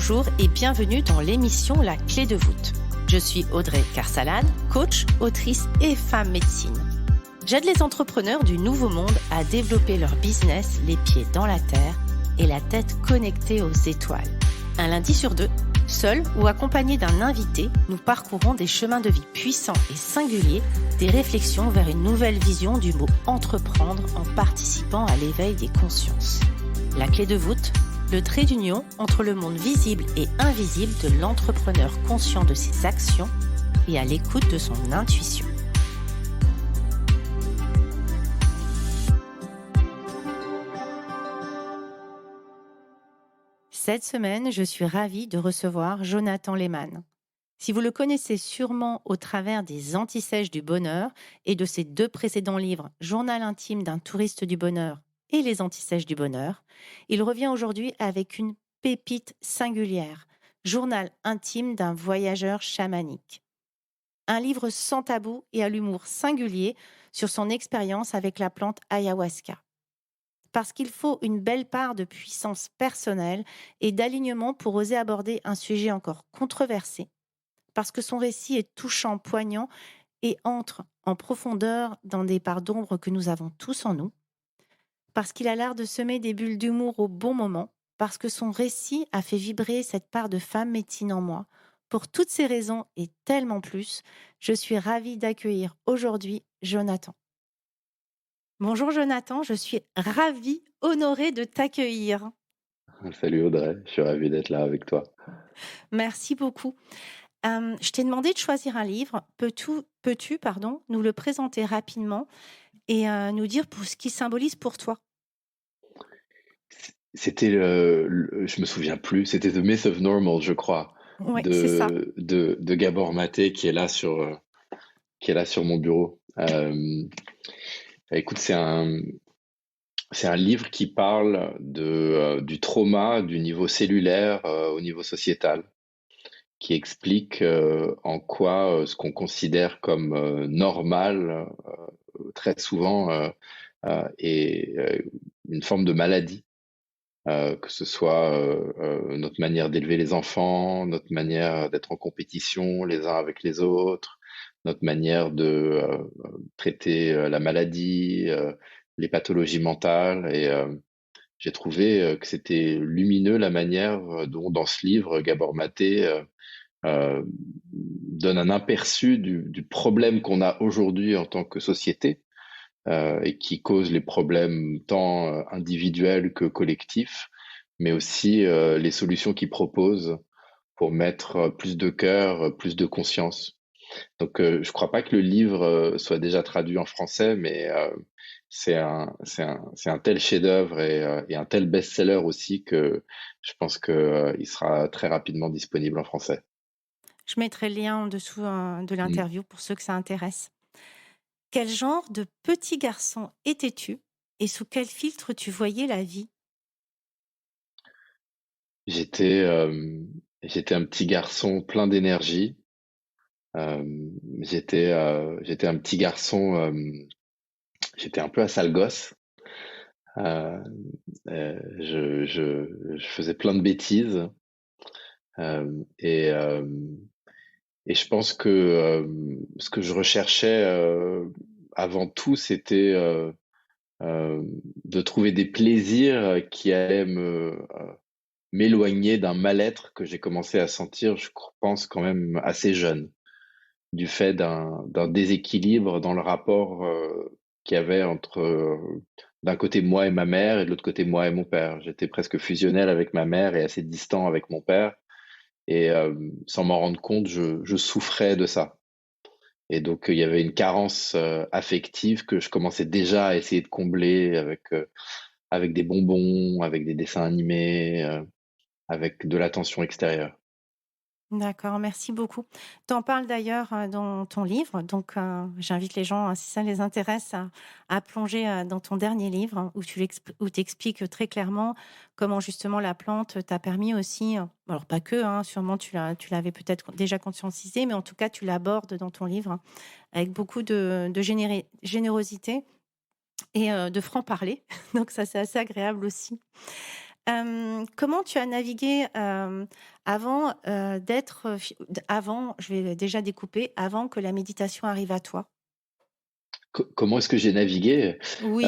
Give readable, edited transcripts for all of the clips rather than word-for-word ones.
Bonjour et bienvenue dans l'émission La Clé de voûte. Je suis Audrey Carsalade, coach, autrice et femme médecine. J'aide les entrepreneurs du nouveau monde à développer leur business les pieds dans la terre et la tête connectée aux étoiles. Un lundi sur deux, seul ou accompagné d'un invité, nous parcourons des chemins de vie puissants et singuliers, des réflexions vers une nouvelle vision du mot entreprendre en participant à l'éveil des consciences. La clé de voûte, le trait d'union entre le monde visible et invisible de l'entrepreneur conscient de ses actions et à l'écoute de son intuition. Cette semaine, je suis ravie de recevoir Jonathan Lehmann. Si vous le connaissez sûrement au travers des Antisèches du bonheur et de ses deux précédents livres, Journal intime d'un touriste du bonheur et Les Antisèches du bonheur, il revient aujourd'hui avec une pépite singulière, Journal intime d'un voyageur chamanique. Un livre sans tabou et à l'humour singulier sur son expérience avec la plante ayahuasca. Parce qu'il faut une belle part de puissance personnelle et d'alignement pour oser aborder un sujet encore controversé. Parce que son récit est touchant, poignant et entre en profondeur dans des parts d'ombre que nous avons tous en nous. Parce qu'il a l'art de semer des bulles d'humour au bon moment. Parce que son récit a fait vibrer cette part de femme médecine en moi. Pour toutes ces raisons et tellement plus, je suis ravie d'accueillir aujourd'hui Jonathan. Bonjour Jonathan, je suis ravie, honorée de t'accueillir. Salut Audrey, je suis ravi d'être là avec toi. Merci beaucoup. Je t'ai demandé de choisir un livre. Peux-tu, nous le présenter rapidement et nous dire pour ce qu'il symbolise pour toi? C'était je me souviens plus, c'était The Myth of Normal, je crois, Oui, c'est ça. de Gabor Maté qui est là sur mon bureau. Écoute, c'est un livre qui parle du trauma du niveau cellulaire au niveau sociétal, qui explique en quoi ce qu'on considère comme normal très souvent est une forme de maladie. Que ce soit notre manière d'élever les enfants, notre manière d'être en compétition les uns avec les autres, notre manière de traiter la maladie, les pathologies mentales. Et j'ai trouvé que c'était lumineux la manière dont, dans ce livre, Gabor Maté donne un aperçu du problème qu'on a aujourd'hui en tant que société, et qui cause les problèmes tant individuels que collectifs, mais aussi les solutions qu'il propose pour mettre plus de cœur, plus de conscience. Donc, je crois pas que le livre soit déjà traduit en français, mais c'est un tel chef-d'œuvre et un tel best-seller aussi que je pense que il sera très rapidement disponible en français. Je mettrai le lien en dessous de Mm. l'interview pour ceux que ça intéresse. Quel genre de petit garçon étais-tu et sous quel filtre tu voyais la vie? J'étais euh, j'étais un petit garçon plein d'énergie. J'étais un petit garçon. J'étais un peu un sale gosse. Euh, je faisais plein de bêtises. euh, et, euh, et je pense que ce que je recherchais avant tout, c'était euh, de trouver des plaisirs qui allaient m'éloigner d'un mal-être que j'ai commencé à sentir, je pense, quand même assez jeune, du fait d'un déséquilibre dans le rapport qu'il y avait entre d'un côté moi et ma mère et de l'autre côté moi et mon père. J'étais presque fusionnel avec ma mère et assez distant avec mon père. Et sans m'en rendre compte, je souffrais de ça. Et donc il y avait une carence affective que je commençais déjà à essayer de combler avec des bonbons, avec des dessins animés, avec de l'attention extérieure. D'accord, merci beaucoup. Tu en parles d'ailleurs dans ton livre, donc j'invite les gens, si ça les intéresse, à plonger dans ton dernier livre où tu expliques très clairement comment justement la plante t'a permis aussi, alors pas que, sûrement tu l'avais peut-être déjà conscientisé, mais en tout cas tu l'abordes dans ton livre avec beaucoup de générosité et de franc-parler, donc ça c'est assez agréable aussi. Comment tu as navigué, avant, d'être, avant, je vais déjà découper, avant que la méditation arrive à toi? Comment est-ce que j'ai navigué? Oui,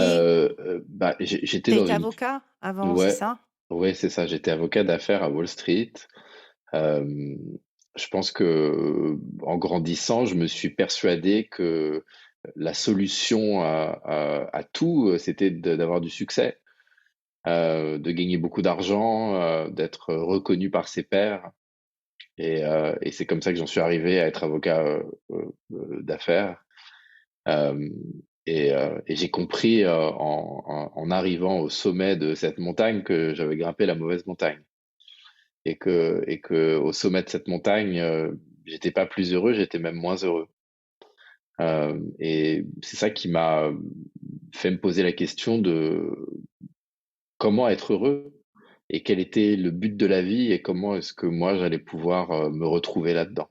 Bah, j'étais tu as dans été une avocat avant, c'est ouais, ça? ouais, c'est ça, j'étais avocat d'affaires à Wall Street. Hem, je pense que, en grandissant, je me suis persuadé que la solution à tout, c'était d'avoir du succès, de gagner beaucoup d'argent, d'être reconnu par ses pairs et c'est comme ça que j'en suis arrivé à être avocat, d'affaires. Hem et j'ai compris, en arrivant au sommet de cette montagne que j'avais grimpé la mauvaise montagne et que au sommet de cette montagne, j'étais pas plus heureux, j'étais même moins heureux. Et c'est ça qui m'a fait me poser la question de comment être heureux et quel était le but de la vie et comment est-ce que moi j'allais pouvoir, me retrouver là-dedans.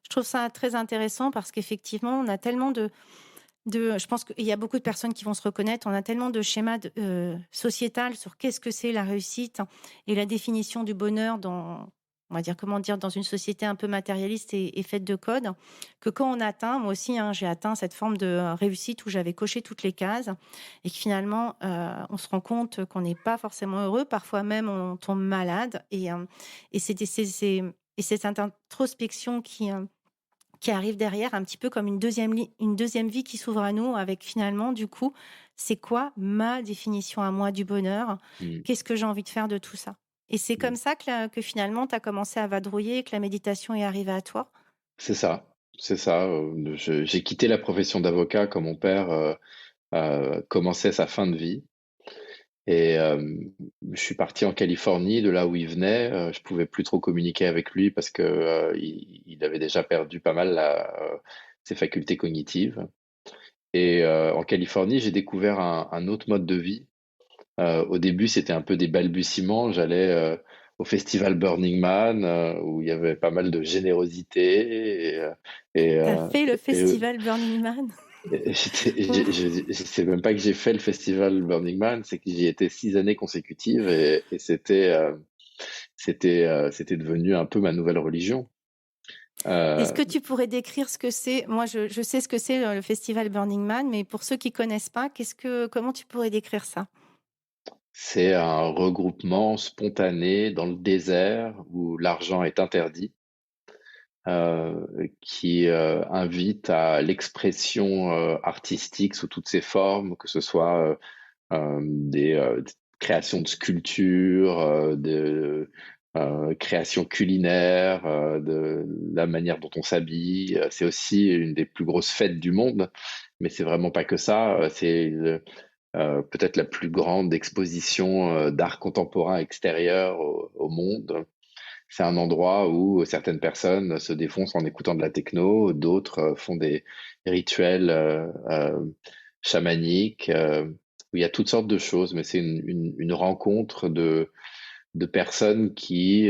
Je trouve ça très intéressant parce qu'effectivement, on a tellement je pense qu'il y a beaucoup de personnes qui vont se reconnaître. On a tellement de schémas sociétal sur qu'est-ce que c'est la réussite et la définition du bonheur dans, on va dire, comment dire, dans une société un peu matérialiste et faite de codes, que quand on atteint, moi aussi, hein, j'ai atteint cette forme de réussite où j'avais coché toutes les cases et que finalement, on se rend compte qu'on n'est pas forcément heureux. Parfois même, on tombe malade et et c'est cette introspection qui arrive derrière, un petit peu comme une deuxième vie qui s'ouvre à nous avec finalement, du coup, c'est quoi ma définition à moi du bonheur? Mmh, Qu'est-ce que j'ai envie de faire de tout ça? Et c'est mmh. comme ça que finalement tu as commencé à vadrouiller et que la méditation est arrivée à toi? C'est ça, j'ai quitté la profession d'avocat quand mon père, commençait sa fin de vie et je suis parti en Californie de là où il venait, je pouvais plus trop communiquer avec lui parce que, il avait déjà perdu pas mal ses facultés cognitives et en Californie, j'ai découvert un autre mode de vie. Au début, c'était un peu des balbutiements. J'allais, au festival Burning Man, où il y avait pas mal de générosité et Tu as heu fait le et festival Burning Man? et j'étais Waouh! c'est même pas que j'ai fait le festival Burning Man, c'est que j'y étais 6 années consécutives et c'était devenu un peu ma nouvelle religion. Est-ce Heu, que tu pourrais décrire ce que c'est? Moi, je sais ce que c'est, le festival Burning Man, mais pour ceux qui connaissent pas, comment tu pourrais décrire ça? c'est un regroupement spontané dans le désert où l'argent est interdit, qui, invite à l'expression, artistique sous toutes ses formes, que ce soit, des créations de sculptures, créations culinaires, de la manière dont on s'habille. C'est aussi une des plus grosses fêtes du monde, mais c'est vraiment pas que ça. C'est peut-être la plus grande exposition d'art contemporain extérieur au monde. C'est un endroit où certaines personnes se défoncent en écoutant de la techno, d'autres font des rituels chamaniques, où il y a toutes sortes de choses, mais c'est une rencontre de personnes qui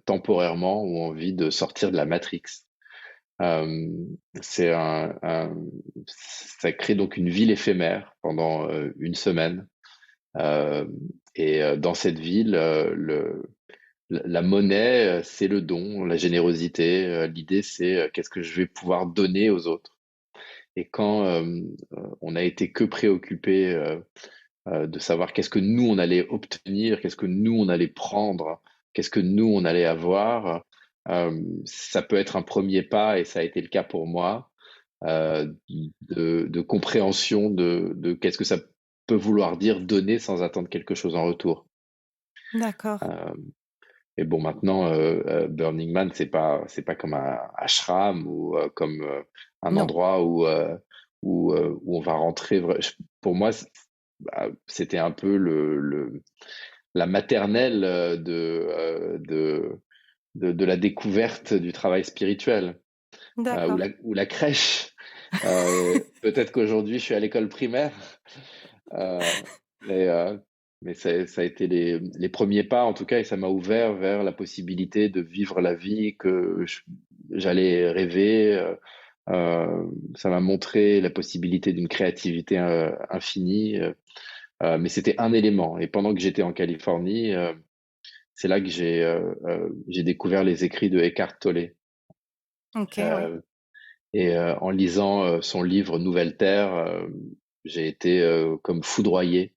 temporairement ont envie de sortir de la Matrix. Euh, c'est ça crée donc une ville éphémère pendant une semaine. Euh, et dans cette ville, la monnaie, c'est le don, la générosité. L'idée, c'est qu'est-ce que je vais pouvoir donner aux autres. Et quand on a été que préoccupé de savoir qu'est-ce que nous on allait obtenir, qu'est-ce que nous on allait prendre, qu'est-ce que nous on allait avoir, ça peut être un premier pas et ça a été le cas pour moi de compréhension de qu'est-ce que ça peut vouloir dire donner sans attendre quelque chose en retour. D'accord. Euh, Et bon, maintenant, Burning Man, c'est pas comme un ashram ou comme un Non. endroit où on va rentrer. Pour moi, c'était un peu la maternelle de la découverte du travail spirituel, ou D'accord. la crèche. Peut-être qu'aujourd'hui, je suis à l'école primaire, euh, mais, ça a été les premiers pas, en tout cas, et ça m'a ouvert vers la possibilité de vivre la vie que j'allais rêver. Ça m'a montré la possibilité d'une créativité infinie. mais c'était un élément. Et pendant que j'étais en Californie, c'est là que j'ai découvert les écrits de Eckhart Tolle. Ok, ouais. Euh, et en lisant son livre Nouvelle Terre, j'ai été comme foudroyé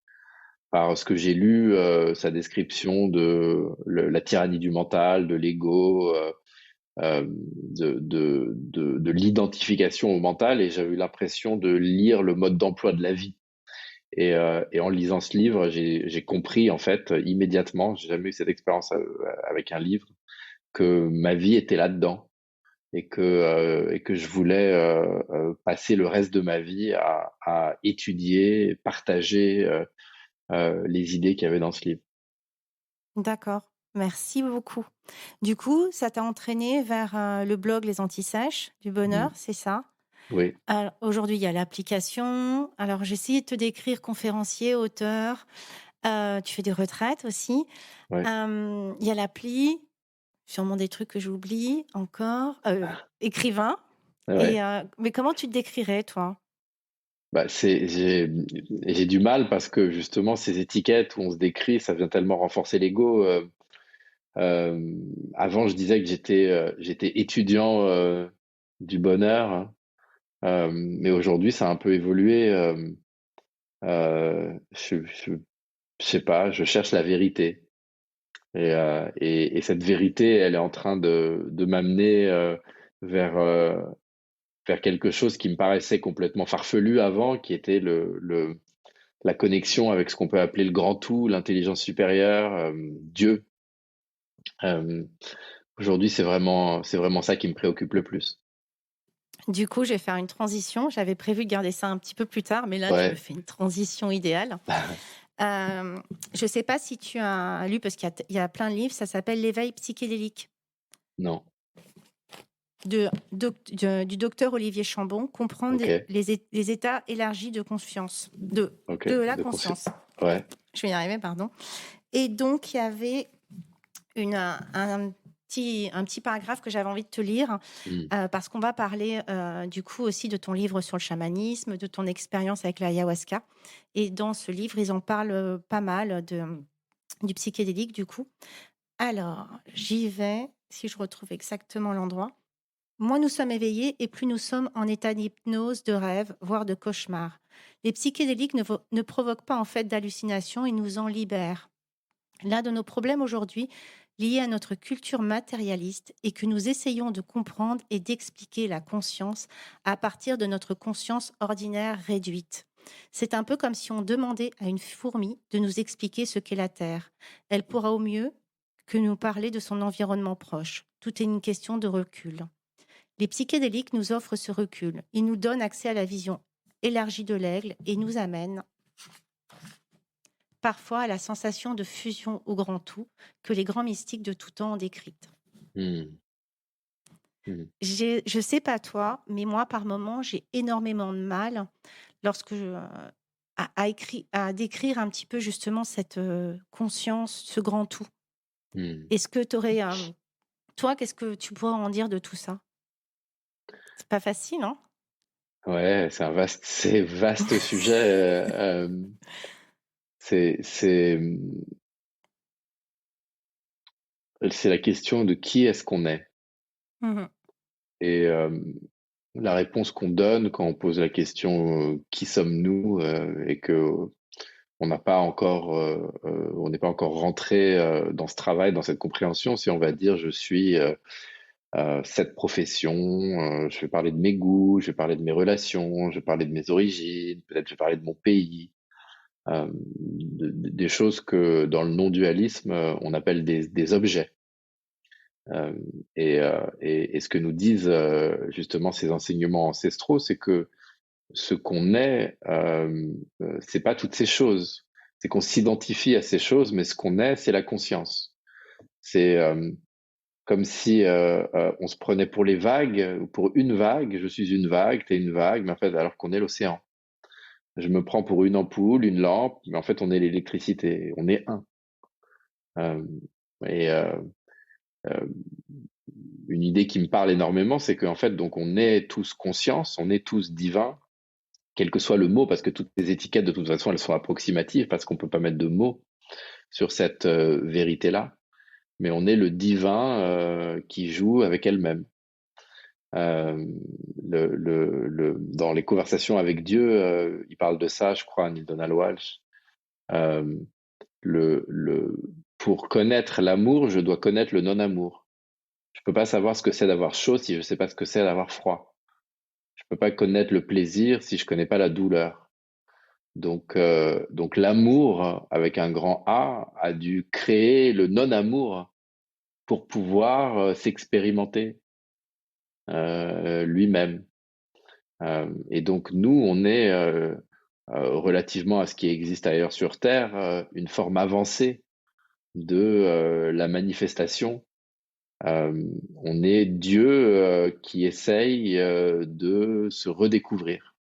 par ce que j'ai lu, sa description de la tyrannie du mental, de l'ego, de l'identification au mental, et j'avais eu l'impression de lire le mode d'emploi de la vie. Et en lisant ce livre, j'ai compris en fait immédiatement, j'ai jamais eu cette expérience avec un livre, que ma vie était là-dedans et que je voulais passer le reste de ma vie à étudier, partager les idées qu'il y avait dans ce livre. D'accord. Merci beaucoup. Du coup, ça t'a entraîné vers le blog Les Antisèches du Mm. bonheur, c'est ça? Oui, Alors, aujourd'hui, il y a l'application. Alors, j'ai essayé de te décrire conférencier, auteur. Tu fais des retraites aussi. ouais, Il y a l'appli, sûrement des trucs que j'oublie encore. Écrivain. ouais. Mais comment tu te décrirais, toi? Bah, j'ai du mal parce que justement ces étiquettes où on se décrit, ça vient tellement renforcer l'ego. Avant, je disais que j'étais étudiant du bonheur, hein. Mais aujourd'hui, ça a un peu évolué. Je sais pas, je cherche la vérité. Et cette vérité, elle est en train de m'amener vers, vers quelque chose qui me paraissait complètement farfelu avant, qui était la connexion avec ce qu'on peut appeler le grand tout, l'intelligence supérieure, Dieu. Euh, Aujourd'hui, c'est vraiment ça qui me préoccupe le plus. Du coup, je vais faire une transition. J'avais prévu de garder ça un petit peu plus tard, mais là, tu me Ouais. fais une transition idéale. Je ne sais pas si tu as lu, parce qu'il y a plein de livres, ça s'appelle L'éveil psychédélique Non. du docteur Olivier Chambon, comprendre Ok. les états élargis de conscience, Ok. de la De conscience. conscience. Ouais. Je vais y arriver, pardon. Et donc, il y avait un petit paragraphe que j'avais envie de te lire, Hmm. parce qu'on va parler du coup aussi de ton livre sur le chamanisme, de ton expérience avec l'ayahuasca. Et dans ce livre, ils en parlent pas mal du psychédélique, du coup. Alors, j'y vais, si je retrouve exactement l'endroit. Moins nous sommes éveillés et plus nous sommes en état d'hypnose, de rêve, voire de cauchemar. Les psychédéliques ne provoquent pas en fait d'hallucinations, ils nous en libèrent. L'un de nos problèmes aujourd'hui, lié à notre culture matérialiste, est que nous essayons de comprendre et d'expliquer la conscience à partir de notre conscience ordinaire réduite. C'est un peu comme si on demandait à une fourmi de nous expliquer ce qu'est la Terre. Elle pourra au mieux que nous parler de son environnement proche. Tout est une question de recul. Les psychédéliques nous offrent ce recul. Ils nous donnent accès à la vision élargie de l'aigle et nous amènent parfois à la sensation de fusion au grand tout que les grands mystiques de tout temps ont décrite. Hmm. Hmm. Je sais pas toi, mais moi, par moments, j'ai énormément de mal lorsque à décrire un petit peu justement cette conscience, ce grand tout. Hmm. Est-ce que tu aurais, toi, qu'est-ce que tu pourrais en dire de tout ça? C'est pas facile, hein? Ouais, c'est vaste sujet. C'est c'est la question de qui est-ce qu'on est. Mhm. Et la réponse qu'on donne quand on pose la question qui sommes-nous et que on n'a pas encore, on n'est pas encore rentré dans ce travail, dans cette compréhension. Si on va dire je suis cette profession, je vais parler de mes goûts, je vais parler de mes relations, je vais parler de mes origines, peut-être je vais parler de mon pays, des choses que dans le non-dualisme on appelle des objets. Euh, et ce que nous disent justement ces enseignements ancestraux, c'est que ce qu'on est, c'est pas toutes ces choses. C'est qu'on s'identifie à ces choses, mais ce qu'on est, c'est la conscience. C'est comme si on se prenait pour les vagues, ou pour une vague. Je suis une vague, t'es une vague, mais en fait, alors qu'on est l'océan. Je me prends pour une ampoule, une lampe, mais en fait, on est l'électricité. On est un. Euh, et euh, une idée qui me parle énormément, c'est qu'en fait, donc, on est tous conscience, on est tous divins, quel que soit le mot, parce que toutes les étiquettes, de toute façon, elles sont approximatives, parce qu'on peut pas mettre de mots sur cette vérité-là, mais on est le divin qui joue avec elle-même. Euh, dans les conversations avec Dieu, il parle de ça, je crois, Neil Donald Walsh. Euh, le, le, pour connaître l'amour, je dois connaître le non-amour. Je peux pas savoir ce que c'est d'avoir chaud si je sais pas ce que c'est d'avoir froid. Je peux pas connaître le plaisir si je connais pas la douleur. Donc l'amour avec un grand A dû créer le non-amour pour pouvoir s'expérimenter lui-même. Et donc nous, on est relativement à ce qui existe ailleurs sur Terre, une forme avancée de la manifestation. On est Dieu qui essaye de se redécouvrir.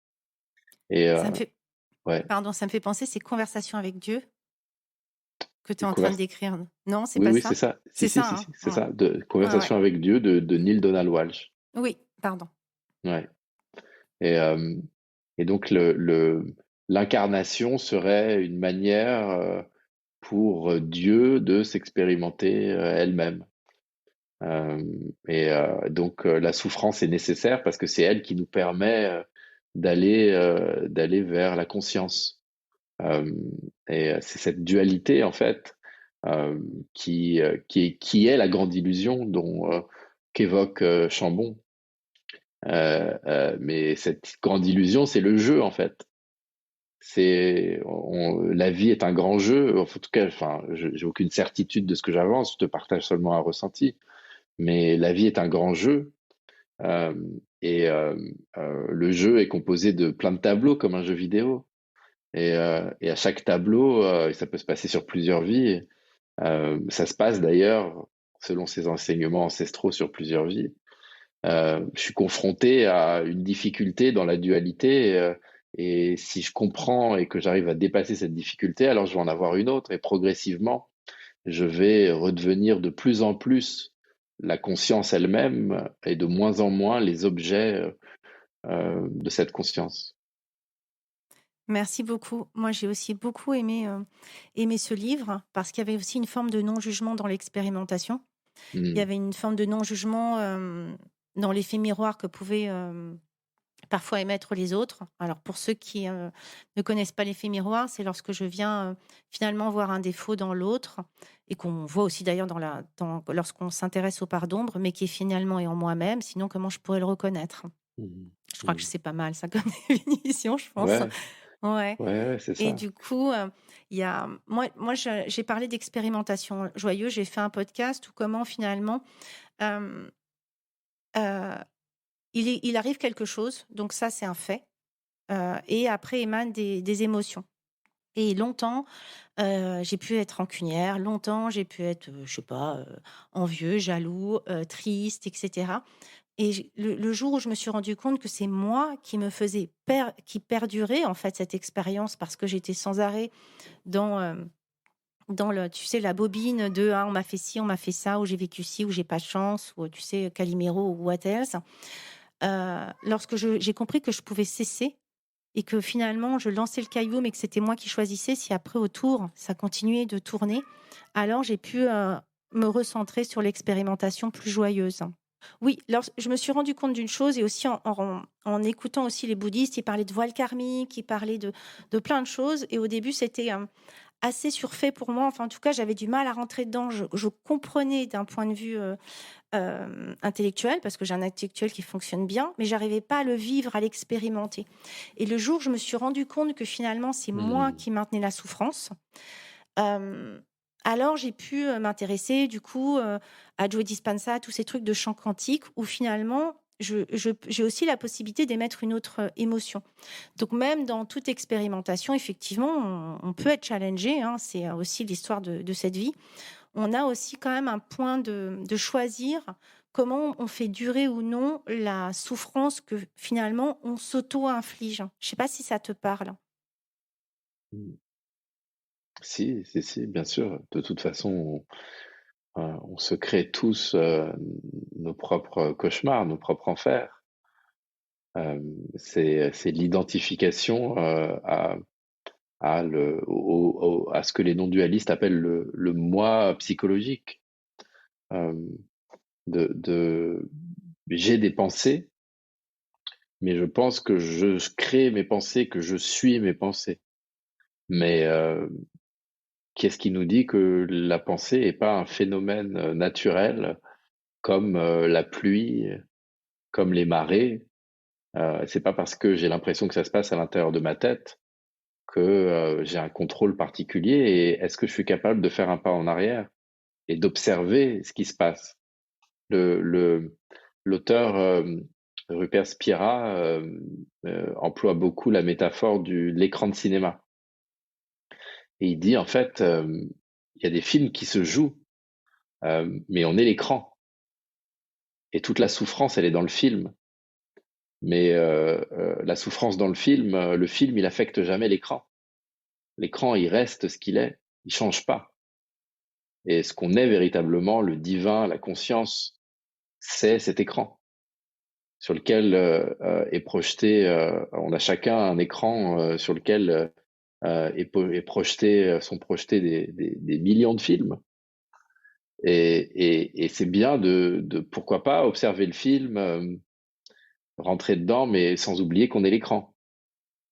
Et Ça me fait, ouais, pardon, ça me fait penser ces conversations avec Dieu que tu es une en train de conversation. décrire. Non, c'est Oui, pas oui, c'est ça? ça. Si, C'est si, ça, si, hein? si, c'est Ouais. ça. De Ouais, ouais. Conversation avec Dieu de Neil Donald Walsh. Oui, pardon. Ouais. Et, euh, et donc l'incarnation serait une manière pour Dieu de s'expérimenter elle-même. Euh, donc la souffrance est nécessaire parce que c'est elle qui nous permet d'aller vers la conscience. Euh, c'est cette dualité en fait euh, qui est la grande illusion dont qu'évoque Chambon. Mais cette grande illusion, c'est le jeu en fait. La vie est un grand jeu. En tout cas, enfin, j'ai aucune certitude de ce que j'avance. Je te partage seulement un ressenti. Mais la vie est un grand jeu. Euh, le jeu est composé de plein de tableaux comme un jeu vidéo. Et à chaque tableau, et ça peut se passer sur plusieurs vies. Ça se passe d'ailleurs, selon ces enseignements ancestraux, sur plusieurs vies. Je suis confronté à une difficulté dans la dualité. Et si je comprends et que j'arrive à dépasser cette difficulté, alors je vais en avoir une autre. Et progressivement, je vais redevenir de plus en plus la conscience elle-même et de moins en moins les objets de cette conscience. Merci beaucoup. Moi, j'ai aussi beaucoup aimé ce livre parce qu'il y avait aussi une forme de non-jugement dans l'expérimentation. Il y Mm. avait une forme de non-jugement dans l'effet miroir que pouvaient parfois émettre les autres. Alors, pour ceux qui ne connaissent pas l'effet miroir, c'est lorsque je viens finalement voir un défaut dans l'autre et qu'on voit aussi d'ailleurs lorsqu'on s'intéresse aux parts d'ombre, mais qui finalement est en moi-même. Sinon, comment je pourrais le reconnaître? Mm. Je crois que Mm. c'est pas mal ça comme définition, je pense. Ouais, Ouais. ouais, ouais, c'est Et ça. du coup, il y a moi j'ai parlé d'expérimentation joyeuse. J'ai fait un podcast où comment finalement, hem, heu, il arrive quelque chose, donc ça c'est un fait, et après émanent des émotions. Et longtemps, j'ai pu être rancunière, longtemps j'ai pu être, je sais pas, envieux, jaloux, triste et cetera. Et le jour où je me suis rendu compte que c'est moi qui me faisais qui perdurait en fait cette expérience parce que j'étais sans arrêt dans, dans le tu sais la bobine de: «Ah on m'a fait ci, on m'a fait ça, ou j'ai vécu ci, ou j'ai pas de chance», ou tu sais Calimero ou what else. Lorsque j'ai compris que je pouvais cesser et que finalement je lançais le caillou, mais que c'était moi qui choisissais si après autour ça continuait de tourner, alors j'ai pu, me recentrer sur l'expérimentation plus joyeuse. Oui, je me suis rendu compte d'une chose et aussi en écoutant aussi les bouddhistes, ils parlaient de voile karmique, ils parlaient de plein de choses et au début c'était, assez surfait pour moi. Enfin en tout cas, j'avais du mal à rentrer dedans. Je comprenais d'un point de vue, intellectuel parce que j'ai un intellectuel qui fonctionne bien, mais j'arrivais pas à le vivre, à l'expérimenter. Et le jour où je me suis rendu compte que finalement c'est moi Mm. qui maintenais la souffrance, Hem, alors j'ai pu, m'intéresser du coup, à Joe Dispenza, à tous ces trucs de chant quantique où finalement j'ai aussi la possibilité d'émettre une autre, émotion. Donc même dans toute expérimentation, effectivement, on peut être challengé, hein, c'est aussi l'histoire de cette vie. On a aussi quand même un point de choisir comment on fait durer ou non la souffrance que finalement on s'auto-inflige. Je sais pas si ça te parle? Mm. Si, si, si, bien sûr. De toute façon, on se crée tous nos propres cauchemars, nos propres enfers. C'est l'identification à ce que les non-dualistes appellent le moi psychologique. Euh, j'ai des pensées, mais je pense que je crée mes pensées, que je suis mes pensées. Mais qu'est-ce qui nous dit que la pensée n'est pas un phénomène naturel comme la pluie, comme les marées? C'est pas parce que j'ai l'impression que ça se passe à l'intérieur de ma tête que j'ai un contrôle particulier. Et est-ce que je suis capable de faire un pas en arrière et d'observer ce qui se passe? Le, le, L'auteur Rupert Spira emploie beaucoup la métaphore de l'écran de cinéma. Et il dit, en fait, il y a des films qui se jouent, mais on est l'écran. Et toute la souffrance, elle est dans le film. Mais la souffrance dans le film, il affecte jamais l'écran. L'écran, il reste ce qu'il est, il change pas. Et ce qu'on est véritablement, le divin, la conscience, c'est cet écran sur lequel est projeté, on a chacun un écran sur lequel sont projetés des millions de films. Et c'est bien pourquoi pas, observer le film, rentrer dedans, mais sans oublier qu'on est l'écran.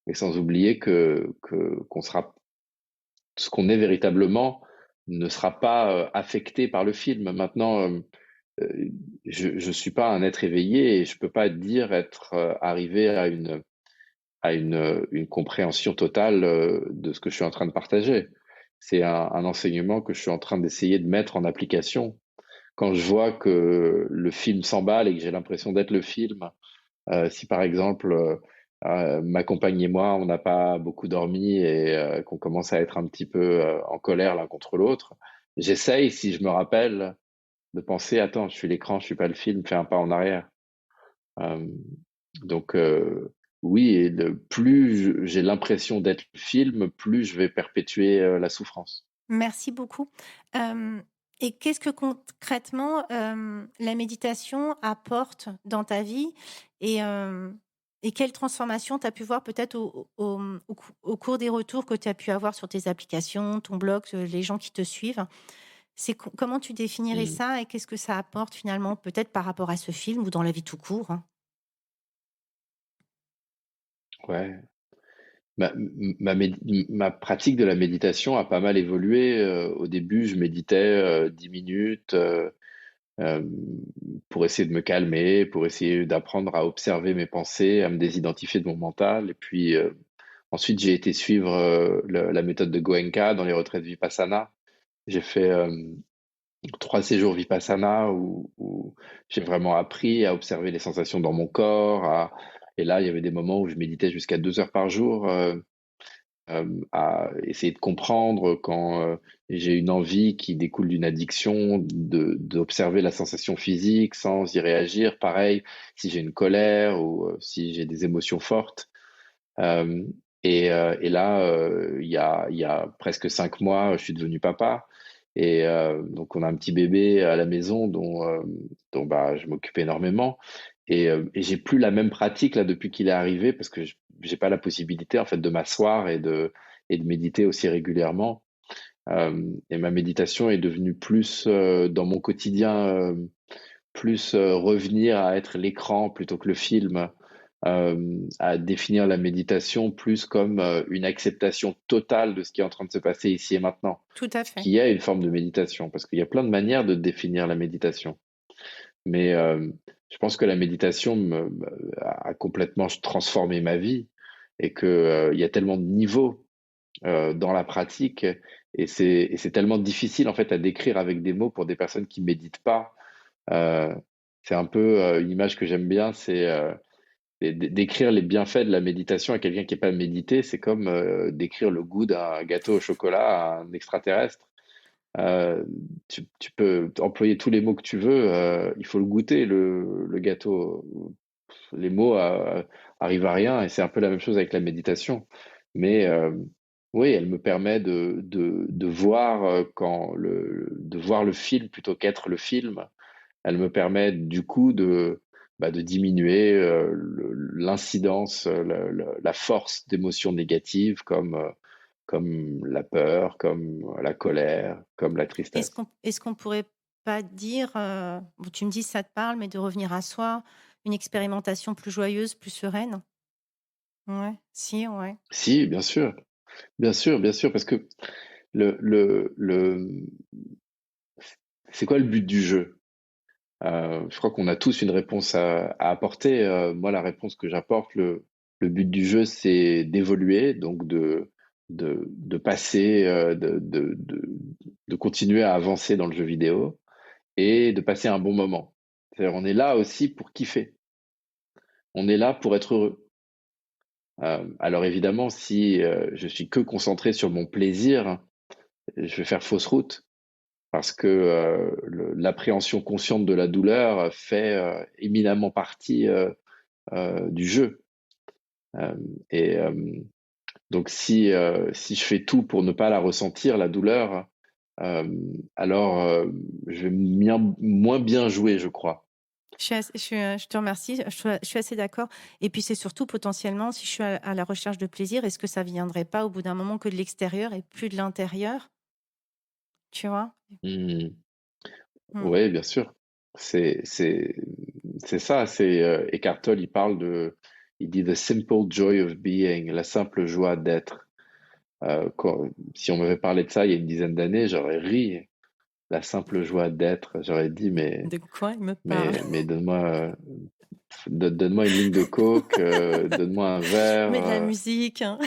Et sans oublier qu'on sera, ce qu'on est véritablement ne sera pas affecté par le film. Maintenant, je suis pas un être éveillé et je peux pas dire être arrivé à une compréhension totale de ce que je suis en train de partager. C'est un enseignement que je suis en train d'essayer de mettre en application. Quand je vois que le film s'emballe et que j'ai l'impression d'être le film, si par exemple ma compagne et moi, on n'a pas beaucoup dormi et qu'on commence à être un petit peu en colère l'un contre l'autre, j'essaye, si je me rappelle, de penser, attends, je suis l'écran, je suis pas le film, fais un pas en arrière. Euh, donc oui, et plus j'ai l'impression d'être le film, plus je vais perpétuer la souffrance. Merci beaucoup. Hem Et qu'est-ce que concrètement, la méditation apporte dans ta vie? Et quelle transformation tu as pu voir peut-être au cours des retours que tu as pu avoir sur tes applications, ton blog, les gens qui te suivent? C'est comment tu définirais Mm. ça et qu'est-ce que ça apporte finalement, peut-être par rapport à ce film ou dans la vie tout court, hein? Ouais. Ma pratique de la méditation a pas mal évolué. Au début, je méditais 10 minutes euh, pour essayer de me calmer, pour essayer d'apprendre à observer mes pensées, à me désidentifier de mon mental. Et puis ensuite, j'ai été suivre la méthode de Goenka dans les retraites Vipassana. J'ai fait 3 séjours Vipassana où j'ai vraiment appris à observer les sensations dans mon corps. Et là, il y avait des moments où je méditais jusqu'à 2 heures par jour. À essayer de comprendre quand j'ai une envie qui découle d'une addiction, d'observer la sensation physique sans y réagir. Pareil, si j'ai une colère ou si j'ai des émotions fortes. Euh, et là, il y a presque 5 mois, je suis devenu papa. Et donc, on a un petit bébé à la maison dont bah, je m'occupe énormément. Et j'ai plus la même pratique là depuis qu'il est arrivé parce que j'ai pas la possibilité en fait de m'asseoir et de méditer aussi régulièrement. Et ma méditation est devenue plus dans mon quotidien, plus revenir à être l'écran plutôt que le film, à définir la méditation plus comme une acceptation totale de ce qui est en train de se passer ici et maintenant, Tout à ce fait. qui est une forme de méditation, parce qu'il y a plein de manières de définir la méditation. Mais je pense que la méditation a complètement transformé ma vie et que il y a tellement de niveaux dans la pratique et c'est tellement difficile en fait à décrire avec des mots pour des personnes qui méditent pas. Euh, c'est un peu une image que j'aime bien, c'est décrire les bienfaits de la méditation à quelqu'un qui n'est pas médité, c'est comme décrire le goût d'un gâteau au chocolat à un extraterrestre. Euh, tu peux employer tous les mots que tu veux, il faut le goûter, le gâteau. Les mots arrivent à rien et c'est un peu la même chose avec la méditation. Mais oui, elle me permet de voir de voir le film plutôt qu'être le film. Elle me permet du coup de diminuer l'incidence, la force d'émotions négatives comme la peur, comme la colère, comme la tristesse. Est-ce qu'on pourrait pas dire, bon, tu me dis ça te parle, mais de revenir à soi, une expérimentation plus joyeuse, plus sereine? Ouais, si, ouais. Si, bien sûr, bien sûr, bien sûr, parce que le c'est quoi le but du jeu? Je crois qu'on a tous une réponse à apporter. Moi, la réponse que j'apporte, le but du jeu, c'est d'évoluer, donc de passer, de continuer à avancer dans le jeu vidéo et de passer un bon moment. C'est-à-dire, on est là aussi pour kiffer. On est là pour être heureux. Alors évidemment, si je suis que concentré sur mon plaisir, je vais faire fausse route parce que l'appréhension consciente de la douleur fait éminemment partie du jeu. Euh, et donc si je fais tout pour ne pas la ressentir, la douleur, euh, alors je vais moins bien jouer, je crois. Je te remercie, je suis assez d'accord et puis c'est surtout potentiellement si je suis à la recherche de plaisir, est-ce que ça viendrait pas au bout d'un moment que de l'extérieur et plus de l'intérieur? Tu vois? Hmm. Mmh. Oui, bien sûr. C'est c'est c'est ça. C'est Eckhart Tolle. Il dit the simple joy of being, la simple joie d'être. Si on m'avait parlé de ça il y a une dizaine d'années, j'aurais ri. La simple joie d'être. J'aurais dit De quoi il me parle? mais donne-moi une ligne de coke, donne-moi un verre, Mais de la musique, hein.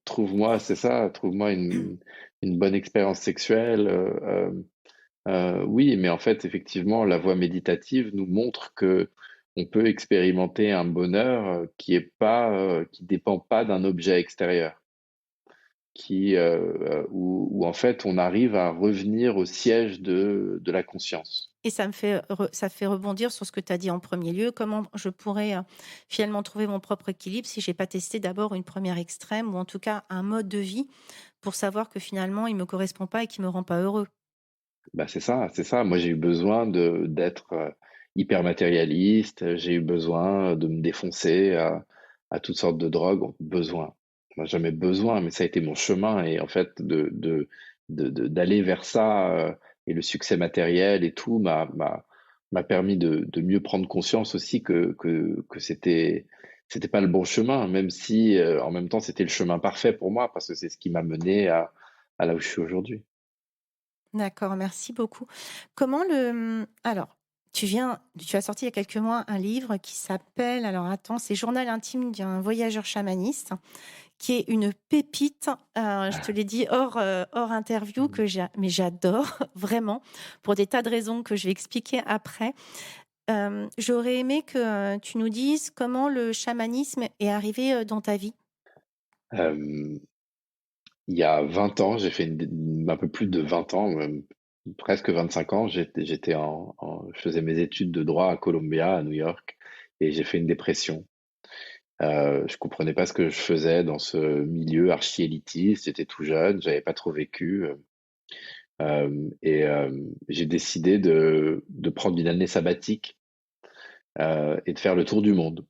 trouve-moi, c'est ça, trouve-moi une bonne expérience sexuelle. Oui, mais en fait, effectivement, la voie méditative nous montre que on peut expérimenter un bonheur qui dépend pas d'un objet extérieur, où en fait on arrive à revenir au siège de la conscience. Et ça fait rebondir sur ce que tu as dit en premier lieu. Comment je pourrais, finalement trouver mon propre équilibre si j'ai pas testé d'abord une première extrême ou en tout cas un mode de vie pour savoir que finalement il me correspond pas et qui me rend pas heureux? Bah c'est ça, c'est ça. Moi, j'ai eu besoin d'être hyper matérialiste. J'ai eu besoin de me défoncer à toutes sortes de drogues. Besoin. Moi, jamais besoin, mais ça a été mon chemin. Et en fait, d'aller vers ça et le succès matériel et tout m'a permis de mieux prendre conscience aussi que c'était pas le bon chemin, même si en même temps c'était le chemin parfait pour moi parce que c'est ce qui m'a mené à là où je suis aujourd'hui. D'accord, merci beaucoup. Alors, tu as sorti il y a quelques mois un livre qui s'appelle, alors attends, c'est Journal intime d'un voyageur chamaniste, qui est une pépite. Je te l'ai dit hors interview mais j'adore vraiment pour des tas de raisons que je vais expliquer après. J'aurais aimé que tu nous dises comment le chamanisme est arrivé dans ta vie. Euh, Il y a 20 ans, un peu plus de 20 ans, même presque 25 ans, je faisais mes études de droit à Columbia, à New York, et j'ai fait une dépression. Je comprenais pas ce que je faisais dans ce milieu archi-élitiste, j'étais tout jeune, j'avais pas trop vécu, et j'ai décidé de prendre une année sabbatique et de faire le tour du monde.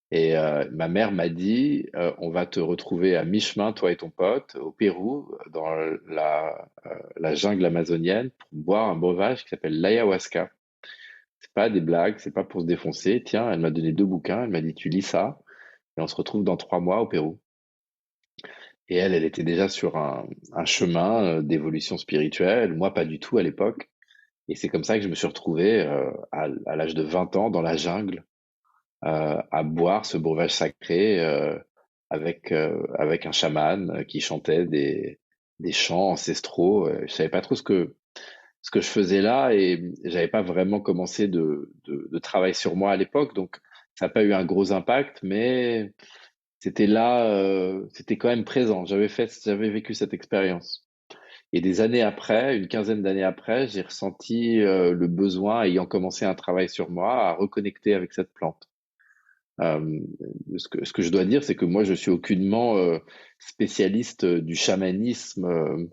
Et ma mère m'a dit, on va te retrouver à mi-chemin, toi et ton pote, au Pérou, dans la jungle amazonienne, pour boire un breuvage qui s'appelle l'ayahuasca. C'est pas des blagues, c'est pas pour se défoncer. Tiens, elle m'a donné 2 bouquins, elle m'a dit, tu lis ça, et on se retrouve dans 3 mois au Pérou. Et elle était déjà sur un chemin d'évolution spirituelle, moi pas du tout à l'époque. Et c'est comme ça que je me suis retrouvé à l'âge de 20 ans dans la jungle à boire ce breuvage sacré avec un chaman qui chantait des chants ancestraux. Je savais pas trop ce que je faisais là et j'avais pas vraiment commencé de travail sur moi à l'époque, donc ça n'a pas eu un gros impact, mais c'était là, c'était quand même présent. J'avais vécu cette expérience. Et des années après, une quinzaine d'années après, j'ai ressenti le besoin, ayant commencé un travail sur moi, à reconnecter avec cette plante. Euh, ce que je dois dire, c'est que moi, je suis aucunement spécialiste du chamanisme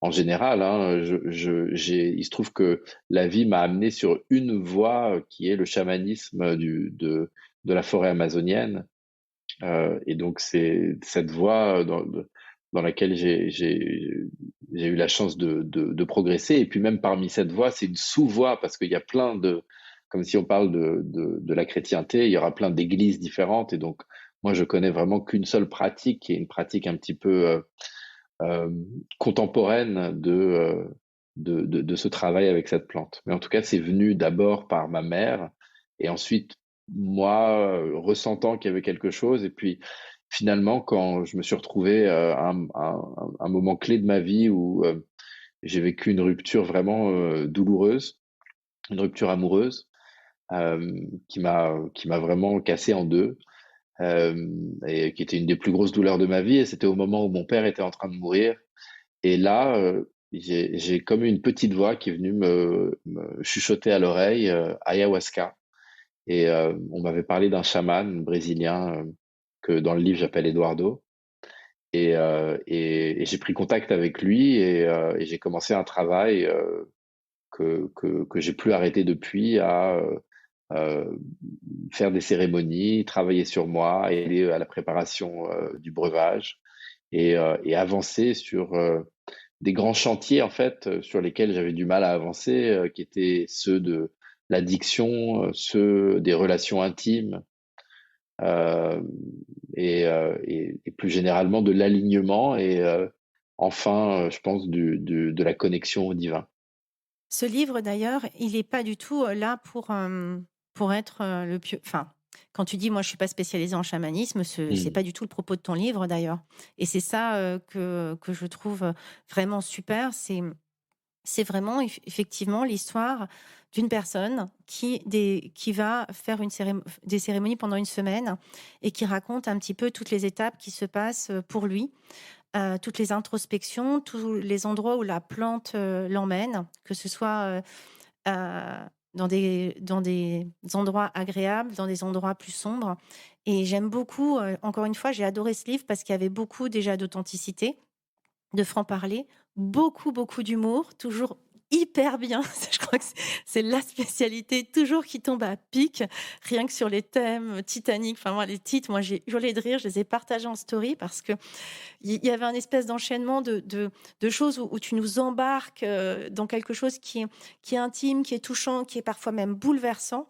en général, hein, il se trouve que la vie m'a amené sur une voie qui est le chamanisme de la forêt amazonienne. Et donc, c'est cette voie dans laquelle j'ai eu la chance de progresser. Et puis même parmi cette voie, c'est une sous-voie parce qu'il y a plein comme si on parle de la chrétienté, il y aura plein d'églises différentes. Et donc, moi, je connais vraiment qu'une seule pratique, qui est une pratique un petit peu euh, contemporaine de ce travail avec cette plante. Mais en tout cas, c'est venu d'abord par ma mère et ensuite moi ressentant qu'il y avait quelque chose. Et puis finalement, quand je me suis retrouvé à un moment clé de ma vie où j'ai vécu une rupture vraiment douloureuse, une rupture amoureuse euh, qui m'a vraiment cassé en deux. euh, et qui était une des plus grosses douleurs de ma vie. Et c'était au moment où mon père était en train de mourir. Et là, j'ai comme une petite voix qui est venue me chuchoter à l'oreille ayahuasca. Et on m'avait parlé d'un chaman brésilien que dans le livre j'appelle Eduardo. Et j'ai pris contact avec lui et j'ai commencé un travail que j'ai plus arrêté depuis à euh, faire des cérémonies, travailler sur moi, aider à la préparation du breuvage et avancer sur des grands chantiers en fait sur lesquels j'avais du mal à avancer, qui étaient ceux de l'addiction, ceux des relations intimes euh, et plus généralement de l'alignement et enfin, je pense de la connexion au divin. Ce livre, d'ailleurs, il n'est pas du tout là pour être le pieu. Enfin, quand tu dis, moi, je suis pas spécialisée en chamanisme, c'est Mm. pas du tout le propos de ton livre, d'ailleurs. Et c'est ça que je trouve vraiment super. C'est vraiment effectivement l'histoire d'une personne qui va faire des cérémonies pendant une semaine et qui raconte un petit peu toutes les étapes qui se passent pour lui, toutes les introspections, tous les endroits où la plante l'emmène, que ce soit dans des endroits agréables, dans des endroits plus sombres. Et j'aime beaucoup, encore une fois, j'ai adoré ce livre parce qu'il y avait beaucoup déjà d'authenticité, de franc-parler, beaucoup, beaucoup d'humour, toujours hyper bien. Je crois que c'est la spécialité, toujours qui tombe à pic, rien que sur les thèmes Titanic. Enfin, moi, les titres, moi, j'ai hurlé de rire, je les ai partagés en story parce que il y avait un espèce d'enchaînement de choses où tu nous embarques dans quelque chose qui est intime, qui est touchant, qui est parfois même bouleversant.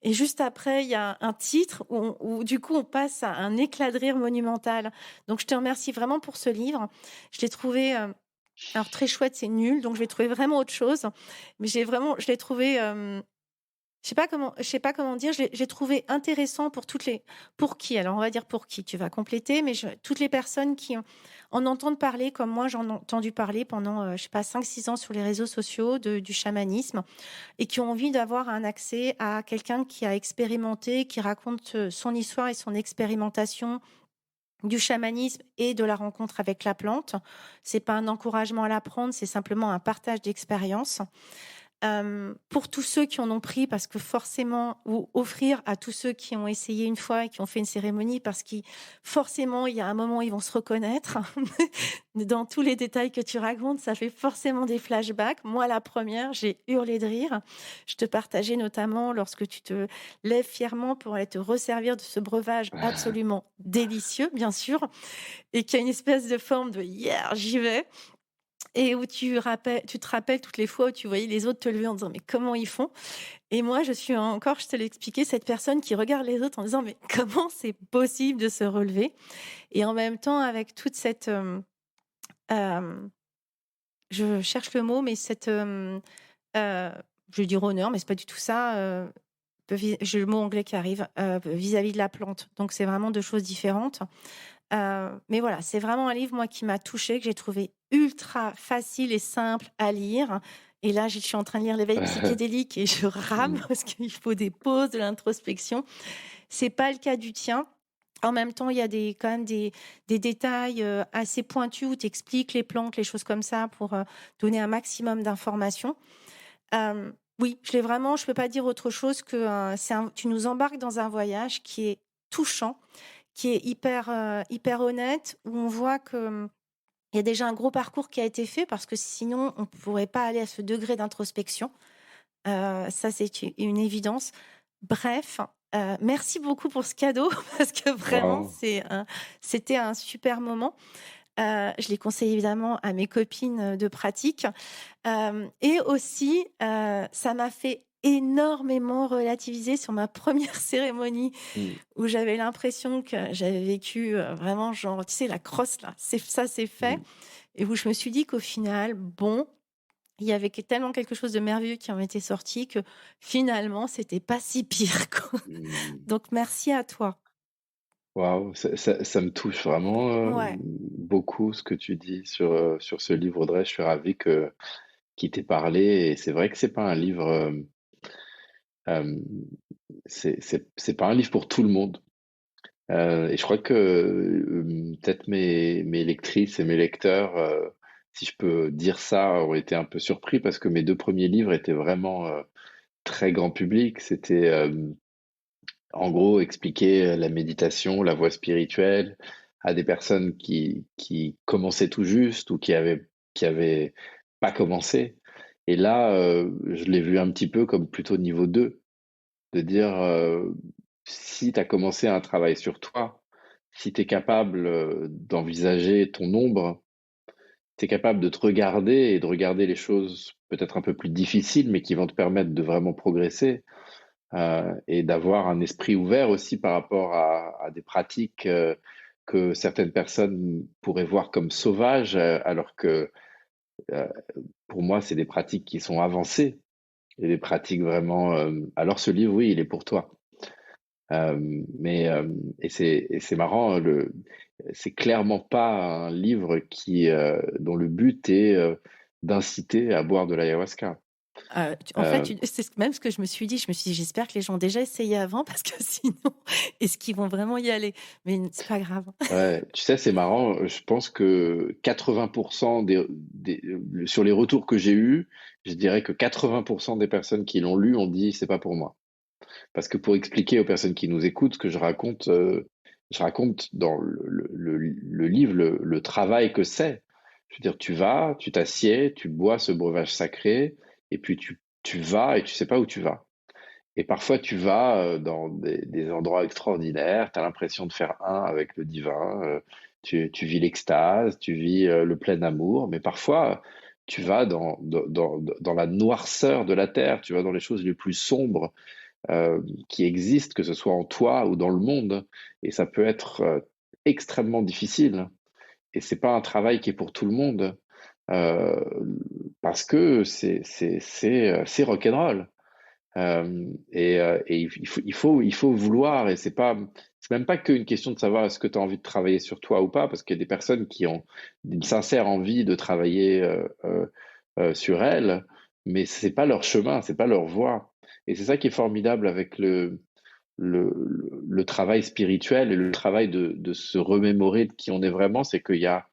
Et juste après, il y a un titre où du coup, on passe à un éclat de rire monumental. Donc, je te remercie vraiment pour ce livre. Je l'ai trouvé, alors très chouette, c'est nul, donc je vais trouver vraiment autre chose. Mais je l'ai trouvé, je sais pas comment dire, j'ai trouvé intéressant pour qui? Alors, on va dire pour qui, tu vas compléter, mais toutes les personnes qui en entendent parler, comme moi, j'en ai entendu parler pendant, je sais pas, 5 6 ans sur les réseaux sociaux du chamanisme et qui ont envie d'avoir un accès à quelqu'un qui a expérimenté, qui raconte son histoire et son expérimentation du chamanisme et de la rencontre avec la plante. C'est pas un encouragement à l'apprendre, c'est simplement un partage d'expérience. Pour tous ceux qui en ont pris, parce que forcément, ou offrir à tous ceux qui ont essayé une fois et qui ont fait une cérémonie, parce qu'il forcément, il y a un moment où ils vont se reconnaître. Dans tous les détails que tu racontes, ça fait forcément des flashbacks. Moi, la première, j'ai hurlé de rire. Je te partageais notamment lorsque tu te lèves fièrement pour aller te resservir de ce breuvage absolument délicieux, bien sûr, et qui a une espèce de forme de yeah, j'y vais. Et où tu te rappelles toutes les fois où tu voyais les autres te lever en disant mais comment ils font? Et moi, je suis encore, je te l'ai expliqué, cette personne qui regarde les autres en disant mais comment c'est possible de se relever? Et en même temps, avec toute cette, je cherche le mot, mais cette, je vais dire honneur, mais c'est pas du tout ça. J'ai le mot anglais qui arrive vis-à-vis de la plante. Donc c'est vraiment deux choses différentes. Mais voilà, c'est vraiment un livre, moi, qui m'a touchée, que j'ai trouvé ultra facile et simple à lire. Et là, je suis en train de lire L'éveil psychédélique et je rame Mm. parce qu'il faut des pauses, de l'introspection. C'est pas le cas du tien. En même temps, il y a quand même des détails assez pointus où tu expliques les plantes, les choses comme ça pour donner un maximum d'informations. Oui, je peux pas dire autre chose que tu nous embarques dans un voyage qui est touchant, qui est hyper honnête, où on voit que Il y a déjà un gros parcours qui a été fait parce que sinon on ne pourrait pas aller à ce degré d'introspection. Ça, c'est u une évidence. Bref, merci beaucoup pour ce cadeau parce que vraiment Waouh! c'était un super moment. Je les conseille évidemment à mes copines, de pratique. Et aussi, ça m'a fait énormément relativiser sur ma première cérémonie Mmh. où j'avais l'impression que j'avais vécu, vraiment genre, tu sais, la crosse là, c'est fait Mmh. et où je me suis dit qu'au final, bon, il y avait tellement quelque chose de merveilleux qui en était sorti que finalement, c'était pas si pire, quoi. Mmh. Donc merci à toi. Waouh, ça me touche vraiment, Ouais. beaucoup ce que tu dis sur ce livre, Audrey. Je suis ravi que qu'il t'ait parlé et c'est vrai que c'est pas un livre, hem, c'est pas un livre pour tout le monde, et je crois que, peut-être mes lectrices et mes lecteurs, si je peux dire ça, ont été un peu surpris parce que mes 2 premiers livres étaient vraiment, très grand public. C'était, en gros, expliquer la méditation, la voie spirituelle à des personnes qui commençaient tout juste ou qui avaient pas commencé. Et là, je l'ai vu un petit peu comme plutôt niveau 2, de dire, si tu as commencé un travail sur toi, si tu es capable, d'envisager ton ombre, tu es capable de te regarder et de regarder les choses peut-être un peu plus difficiles, mais qui vont te permettre de vraiment progresser, et d'avoir un esprit ouvert aussi par rapport à des pratiques, que certaines personnes pourraient voir comme sauvages, alors que, heu, pour moi, c'est des pratiques qui sont avancées et des pratiques vraiment, alors ce livre, oui, il est pour toi. Et c'est marrant, c'est clairement pas un livre dont le but est, d'inciter à boire de l'ayahuasca. Tu en fait, Heu, même ce que je me suis dit. Je me suis dit: «J'espère que les gens ont déjà essayé avant parce que sinon, est-ce qu'ils vont vraiment y aller?» Mais c'est pas grave. ouais, tu sais, c'est marrant, je pense que 80 sur les retours que j'ai eus, je dirais que 80 des personnes qui l'ont lu ont dit: «C'est pas pour moi». Parce que pour expliquer aux personnes qui nous écoutent ce que je raconte dans le livre le travail que c'est. Je veux dire, tu t'assieds, tu bois ce breuvage sacré et puis tu vas et tu sais pas où tu vas. Et parfois, tu vas, dans des endroits extraordinaires, tu as l'impression de faire un avec le divin, tu vis l'extase, tu vis, le plein amour, mais parfois, tu vas dans la noirceur de la terre, tu vas dans les choses les plus sombres, qui existent, que ce soit en toi ou dans le monde, et ça peut être, extrêmement difficile, et c'est pas un travail qui est pour tout le monde, heu, parce que c'est rock'n'roll. Et il faut vouloir, et c'est même pas qu'une question de savoir est-ce que tu as envie de travailler sur toi ou pas, parce qu'il y a des personnes qui ont une sincère envie de travailler, sur elles, mais c'est pas leur chemin, c'est pas leur voie. Et c'est ça qui est formidable avec le travail spirituel et le travail de se remémorer de qui on est vraiment, c'est qu'il y a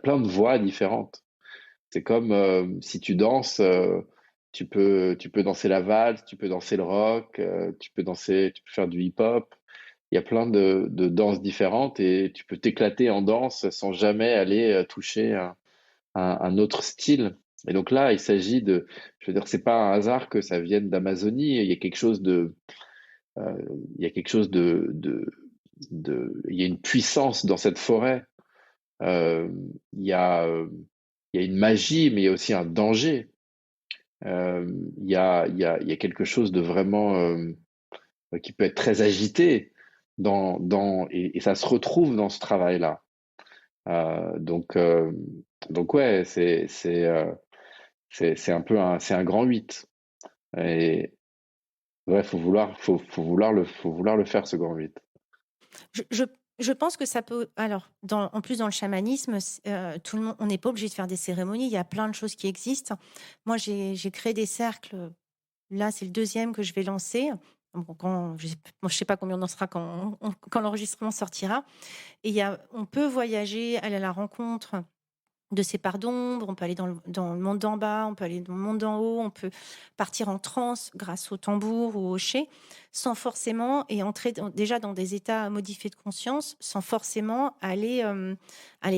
plein de voies différentes. C'est comme, si tu danses, tu peux danser la valse, tu peux danser le rock, tu peux faire du hip-hop. Il y a plein de danses différentes et tu peux t'éclater en danse sans jamais aller, toucher un autre style. Et donc là, je veux dire, c'est pas un hasard que ça vienne d'Amazonie. Il y a quelque chose il y a une puissance dans cette forêt. Euh, il y a, euh, il y a une magie, mais il y a aussi un danger. Il y a quelque chose de vraiment, qui peut être très agité et ça se retrouve dans ce travail-là. Euh, donc, euh, donc ouais, c'est un peu c'est un grand 8. Et ouais, faut vouloir le faire, ce grand 8. Je je je pense que ça peut alors en plus dans le chamanisme, tout le monde on n'est pas obligé de faire des cérémonies, il y a plein de choses qui existent. Moi, j'ai créé des cercles, là, c'est le deuxième que je vais lancer. Bon, je sais pas combien on en sera quand l'enregistrement sortira et on peut voyager, aller à la rencontre de ces parts d'ombre, on peut aller dans le monde d'en bas, on peut aller dans le monde d'en haut, on peut partir en transe grâce au tambour ou au chant, sans forcément et entrer déjà dans des états modifiés de conscience, sans forcément aller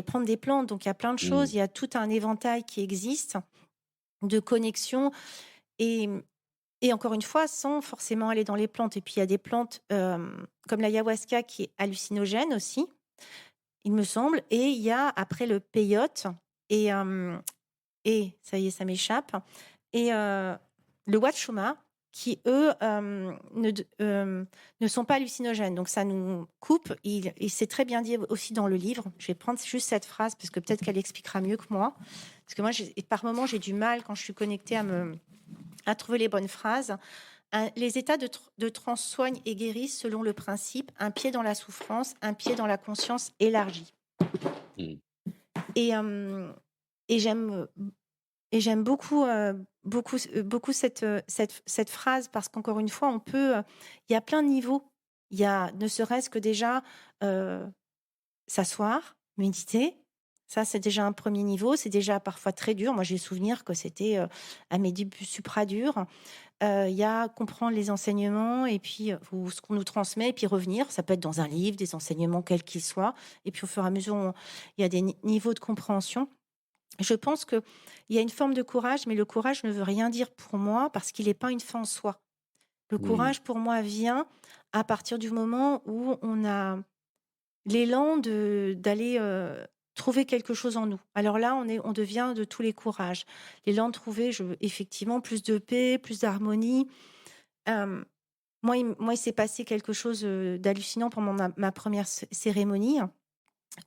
prendre des plantes. Donc il y a plein de choses, Mmh. il y a tout un éventail qui existe de connexions et, et encore une fois, sans forcément aller dans les plantes. Et puis il y a des plantes comme l'ayahuasca qui est hallucinogène aussi, il me semble. Et il y a après le peyote et, ça y est, ça m'échappe. Et le Wachuma, qui eux ne sont pas hallucinogènes. Donc ça nous coupe. Et c'est très bien dit aussi dans le livre. Je vais prendre juste cette phrase parce que peut-être qu'elle expliquera mieux que moi. Parce que moi, par moments, j'ai du mal quand je suis connectée à trouver les bonnes phrases. Les états de transe soignent et guérissent selon le principe un pied dans la souffrance, un pied dans la conscience élargie. Mmh. Et, et j'aime et j'aime beaucoup, beaucoup cette phrase parce qu'encore une fois, il y a plein de niveaux. Il y a ne serait-ce que déjà euh, s'asseoir, méditer. Ça, c'est déjà un premier niveau. C'est déjà parfois très dur. Moi, j'ai souvenir que c'était à mes débuts supra dur. Il y a comprendre les enseignements et puis ou ce qu'on nous transmet et puis revenir. Ça peut être dans un livre, des enseignements quels qu'ils soient. Et puis au fur et à mesure, il y a des niveaux de compréhension. Je pense qu'il y a une forme de courage, mais le courage ne veut rien dire pour moi parce qu'il n'est pas une fin en soi. Le Mmh. courage, pour moi, vient à partir du moment où on a l'élan d'aller trouver quelque chose en nous. Alors là, on devient de tous les courages. L'élan de trouver, effectivement, plus de paix, plus d'harmonie. Euh, il s'est passé quelque chose d'hallucinant pendant ma première cérémonie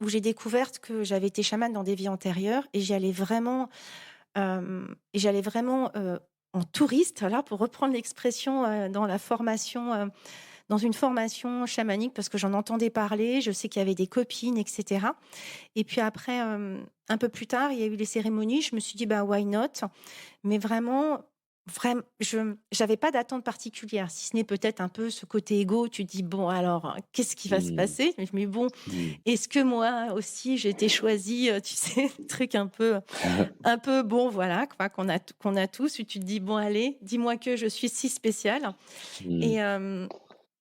où j'ai découvert que j'avais été chamane dans des vies antérieures et j'allais vraiment en touriste, là, pour reprendre l'expression dans la formation, dans une formation chamanique, parce que j'en entendais parler, je sais qu'il y avait des copines, etc. Et puis après, un peu plus tard, il y a eu les cérémonies, je me suis dit, bah, why not? Mais vraiment, je j'avais pas d'attente particulière, si ce n'est peut-être un peu ce côté égo. Tu te dis: «Bon alors, qu'est-ce qui va se Mmh. passer?» Mais je me dis: «Bon, Mmh. est-ce que moi aussi j'ai été choisie?» Tu sais, truc un peu bon, voilà, quoi, qu'on a tous, où tu te dis: «Bon allez, dis-moi que je suis si spéciale» et Mmh. hem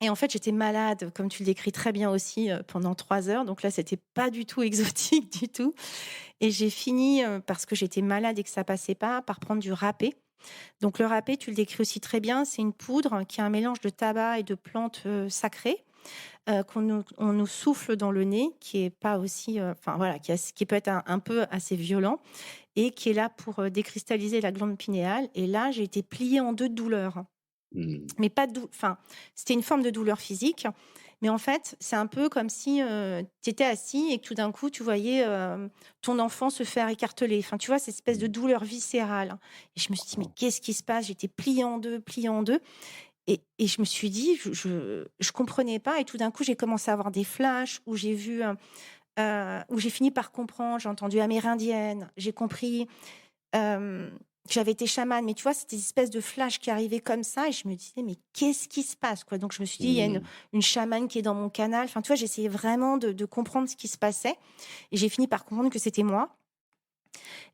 et en fait, j'étais malade, comme tu le décris très bien aussi, pendant 3 heures. Donc là, c'était pas du tout exotique du tout et j'ai fini, parce que j'étais malade et que ça passait pas, par prendre du râpé. Donc le râpé, tu le décris aussi très bien, c'est une poudre qui est un mélange de tabac et de plantes, sacrées, on nous souffle dans le nez, qui est pas aussi, enfin voilà, qui peut être un peu assez violent et qui est là pour, décristalliser la glande pinéale et là, j'ai été pliée en 2 de douleur. Mmh. Mais pas de enfin, c'était une forme de douleur physique, mais en fait, c'est un peu comme si, tu étais assis et que tout d'un coup, tu voyais, ton enfant se faire écarteler. Enfin, tu vois, cette espèce de Mmh. douleur viscérale et je me suis dit: «Mais Waouh. qu'est-ce qui se passe?» J'étais pliée en 2, pliée en 2 et je me suis dit, je comprenais pas et tout d'un coup, j'ai commencé à avoir des flashs où j'ai vu, où j'ai fini par comprendre. J'ai entendu amérindienne, j'ai compris, hem, que j'avais été chamane, mais tu vois, c'était des espèces de flashs qui arrivaient comme ça et je me disais: «Mais qu'est-ce qui se passe, quoi?» Donc je me suis dit: «Il y a une Mmh. une chamane qui est dans mon canal». Enfin, tu vois, j'essayais vraiment de comprendre ce qui se passait et j'ai fini par comprendre que c'était moi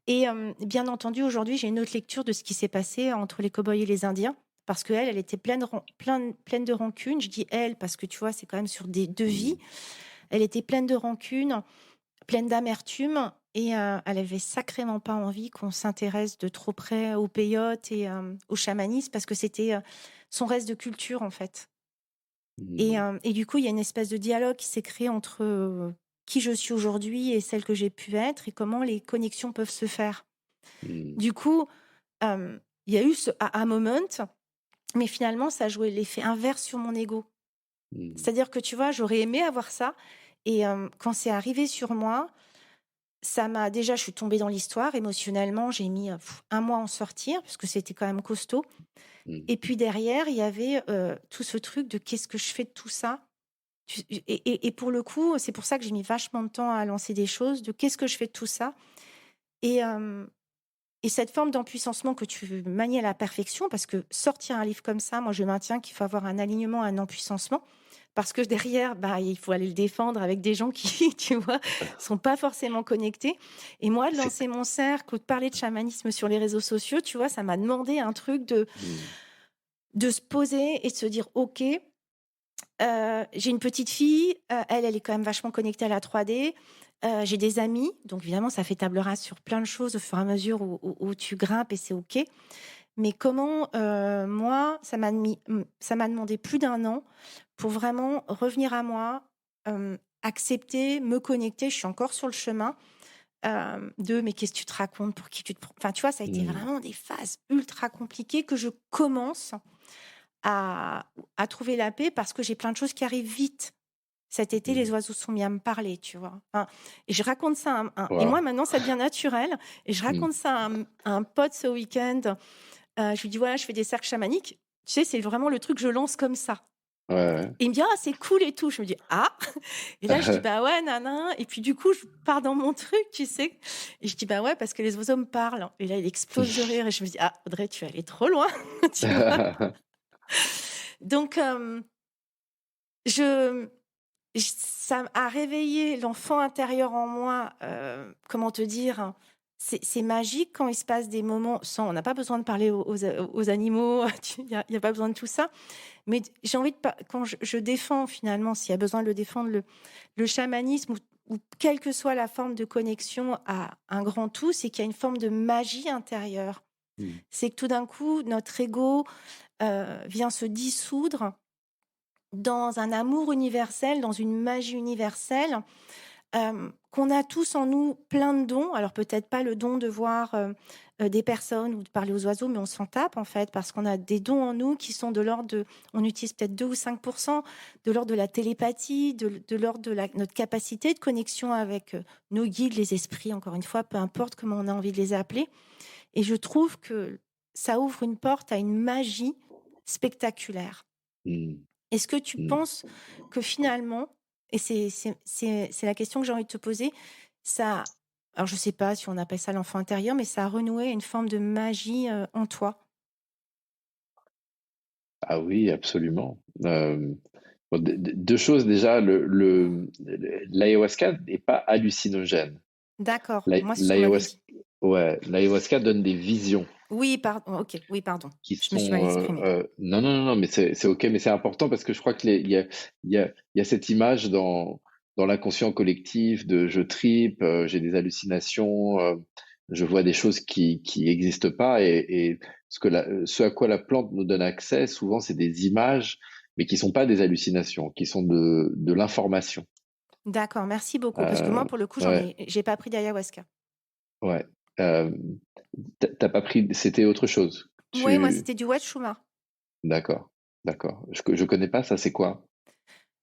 et bien entendu, aujourd'hui, j'ai une autre lecture de ce qui s'est passé entre les cow-boys et les Indiens parce qu'elle, elle était pleine de rancune. Je dis «elle» parce que, tu vois, c'est quand même sur des 2 vies. Mmh. Elle était pleine de rancune, pleine d'amertume et elle avait sacrément pas envie qu'on s'intéresse de trop près au peyote et au chamanisme parce que c'était, son reste de culture, en fait Mmh. et du coup, il y a une espèce de dialogue qui s'est créé entre, qui je suis aujourd'hui et celle que j'ai pu être et comment les connexions peuvent se faire. Mmh. Du coup, il y a eu ce aha moment, mais finalement, ça a joué l'effet inverse sur mon ego. Mmh. C'est-à-dire que, tu vois, j'aurais aimé avoir ça et quand c'est arrivé sur moi, ça m'a déjà je suis tombée dans l'histoire émotionnellement, j'ai mis, 1 mois à en sortir parce que c'était quand même costaud Mmh. et puis derrière, il y avait, tout ce truc de: «Qu'est-ce que je fais de tout ça?» Et pour le coup, c'est pour ça que j'ai mis vachement de temps à lancer des choses, de: «Qu'est-ce que je fais de tout ça?» et et cette forme d'empuissancement que tu manies à la perfection parce que sortir un livre comme ça, moi je maintiens qu'il faut avoir un alignement, un empuissancement parce que derrière, bah, il faut aller le défendre avec des gens qui, tu vois, sont pas forcément connectés. Et moi, de C'est lancer mon cercle ou de parler de chamanisme sur les réseaux sociaux, tu vois, ça m'a demandé un truc mmh, de se poser et de se dire: «OK, j'ai une petite fille, elle est quand même vachement connectée à la 3D. J'ai des amis, donc évidemment, ça fait table rase sur plein de choses au fur et à mesure où tu grimpes et c'est OK. Mais comment, moi, ça m'a demandé plus d'un an pour vraiment revenir à moi, accepter, me connecter. Je suis encore sur le chemin, de: «Mais qu'est-ce que tu te racontes? Pour qui tu te prends?» Enfin, tu vois, ça a été mmh, vraiment des phases ultra compliquées que je commence à trouver la paix parce que j'ai plein de choses qui arrivent vite. Cet été, les mmh. oiseaux sont mis à me parler, tu vois? Enfin, et je raconte ça et Waouh! moi maintenant ça devient naturel et je Mmh. raconte ça à un pote ce week-end. Je lui dis: «Voilà, je fais des cercles chamaniques». Tu sais, c'est vraiment le truc, je lance comme ça. Ouais, ouais. Et il me dit: «Ah, c'est cool et tout». Je me dis: «Ah!» Et là, je dis: «Bah ouais, nin et puis du coup, je pars dans mon truc, tu sais? Et je dis: «Bah ouais, parce que les oiseaux me parlent». Et là, il explose de rire et je me dis: «Ah, Audrey, tu es allée trop loin», tu vois? Donc, je ça a réveillé l'enfant intérieur en moi, comment te dire? C'est magique quand il se passe des moments sans on n'a pas besoin de parler aux animaux, il y a pas besoin de tout ça. Mais j'ai envie de pas quand je défends finalement, s'il y a besoin de le défendre, le chamanisme ou quelle que soit la forme de connexion à un grand tout, c'est qu'il y a une forme de magie intérieure. Mmh, C'est que tout d'un coup, notre ego, vient se dissoudre dans un amour universel, dans une magie universelle, qu'on a tous en nous plein de dons. Alors peut-être pas le don de voir, des personnes ou de parler aux oiseaux, mais on s'en tape en fait parce qu'on a des dons en nous qui sont de l'ordre de on utilise peut-être 2 ou 5 de l'ordre de la télépathie, de l'ordre de la notre capacité de connexion avec, nos guides, les esprits, encore une fois, peu importe comment on a envie de les appeler. Et je trouve que ça ouvre une porte à une magie spectaculaire. mmh, Est-ce que tu mmh. penses que finalement et c'est la question que j'ai envie de te poser, ça alors je sais pas si on appelle ça l'enfant intérieur, mais ça a renoué une forme de magie, en toi? Ah oui, absolument. Bon, 2 choses déjà, l'ayahuasca n'est pas hallucinogène. D'accord, moi c'est ce qu'on m'avait L'ayahuasca, dit. ouais, l'ayahuasca donne des visions Oui, pardon, OK, oui, pardon. qui Je me suis mal sont, exprimée. non, non, non, non, mais c'est OK, mais c'est important parce que je crois que il y a cette image dans l'inconscient collectif de je tripe, j'ai des hallucinations, je vois des choses qui existent pas et ce à quoi la plante nous donne accès, souvent, c'est des images, mais qui sont pas des hallucinations, qui sont de l'information. D'accord, merci beaucoup parce que moi Heu, pour le coup ouais, j'ai pas pris d'ayahuasca. ouais. Hem, tu pas pris, c'était autre chose? Oui, moi Tu c'était du Wachuma. D'accord, d'accord. Je connais pas ça, c'est quoi?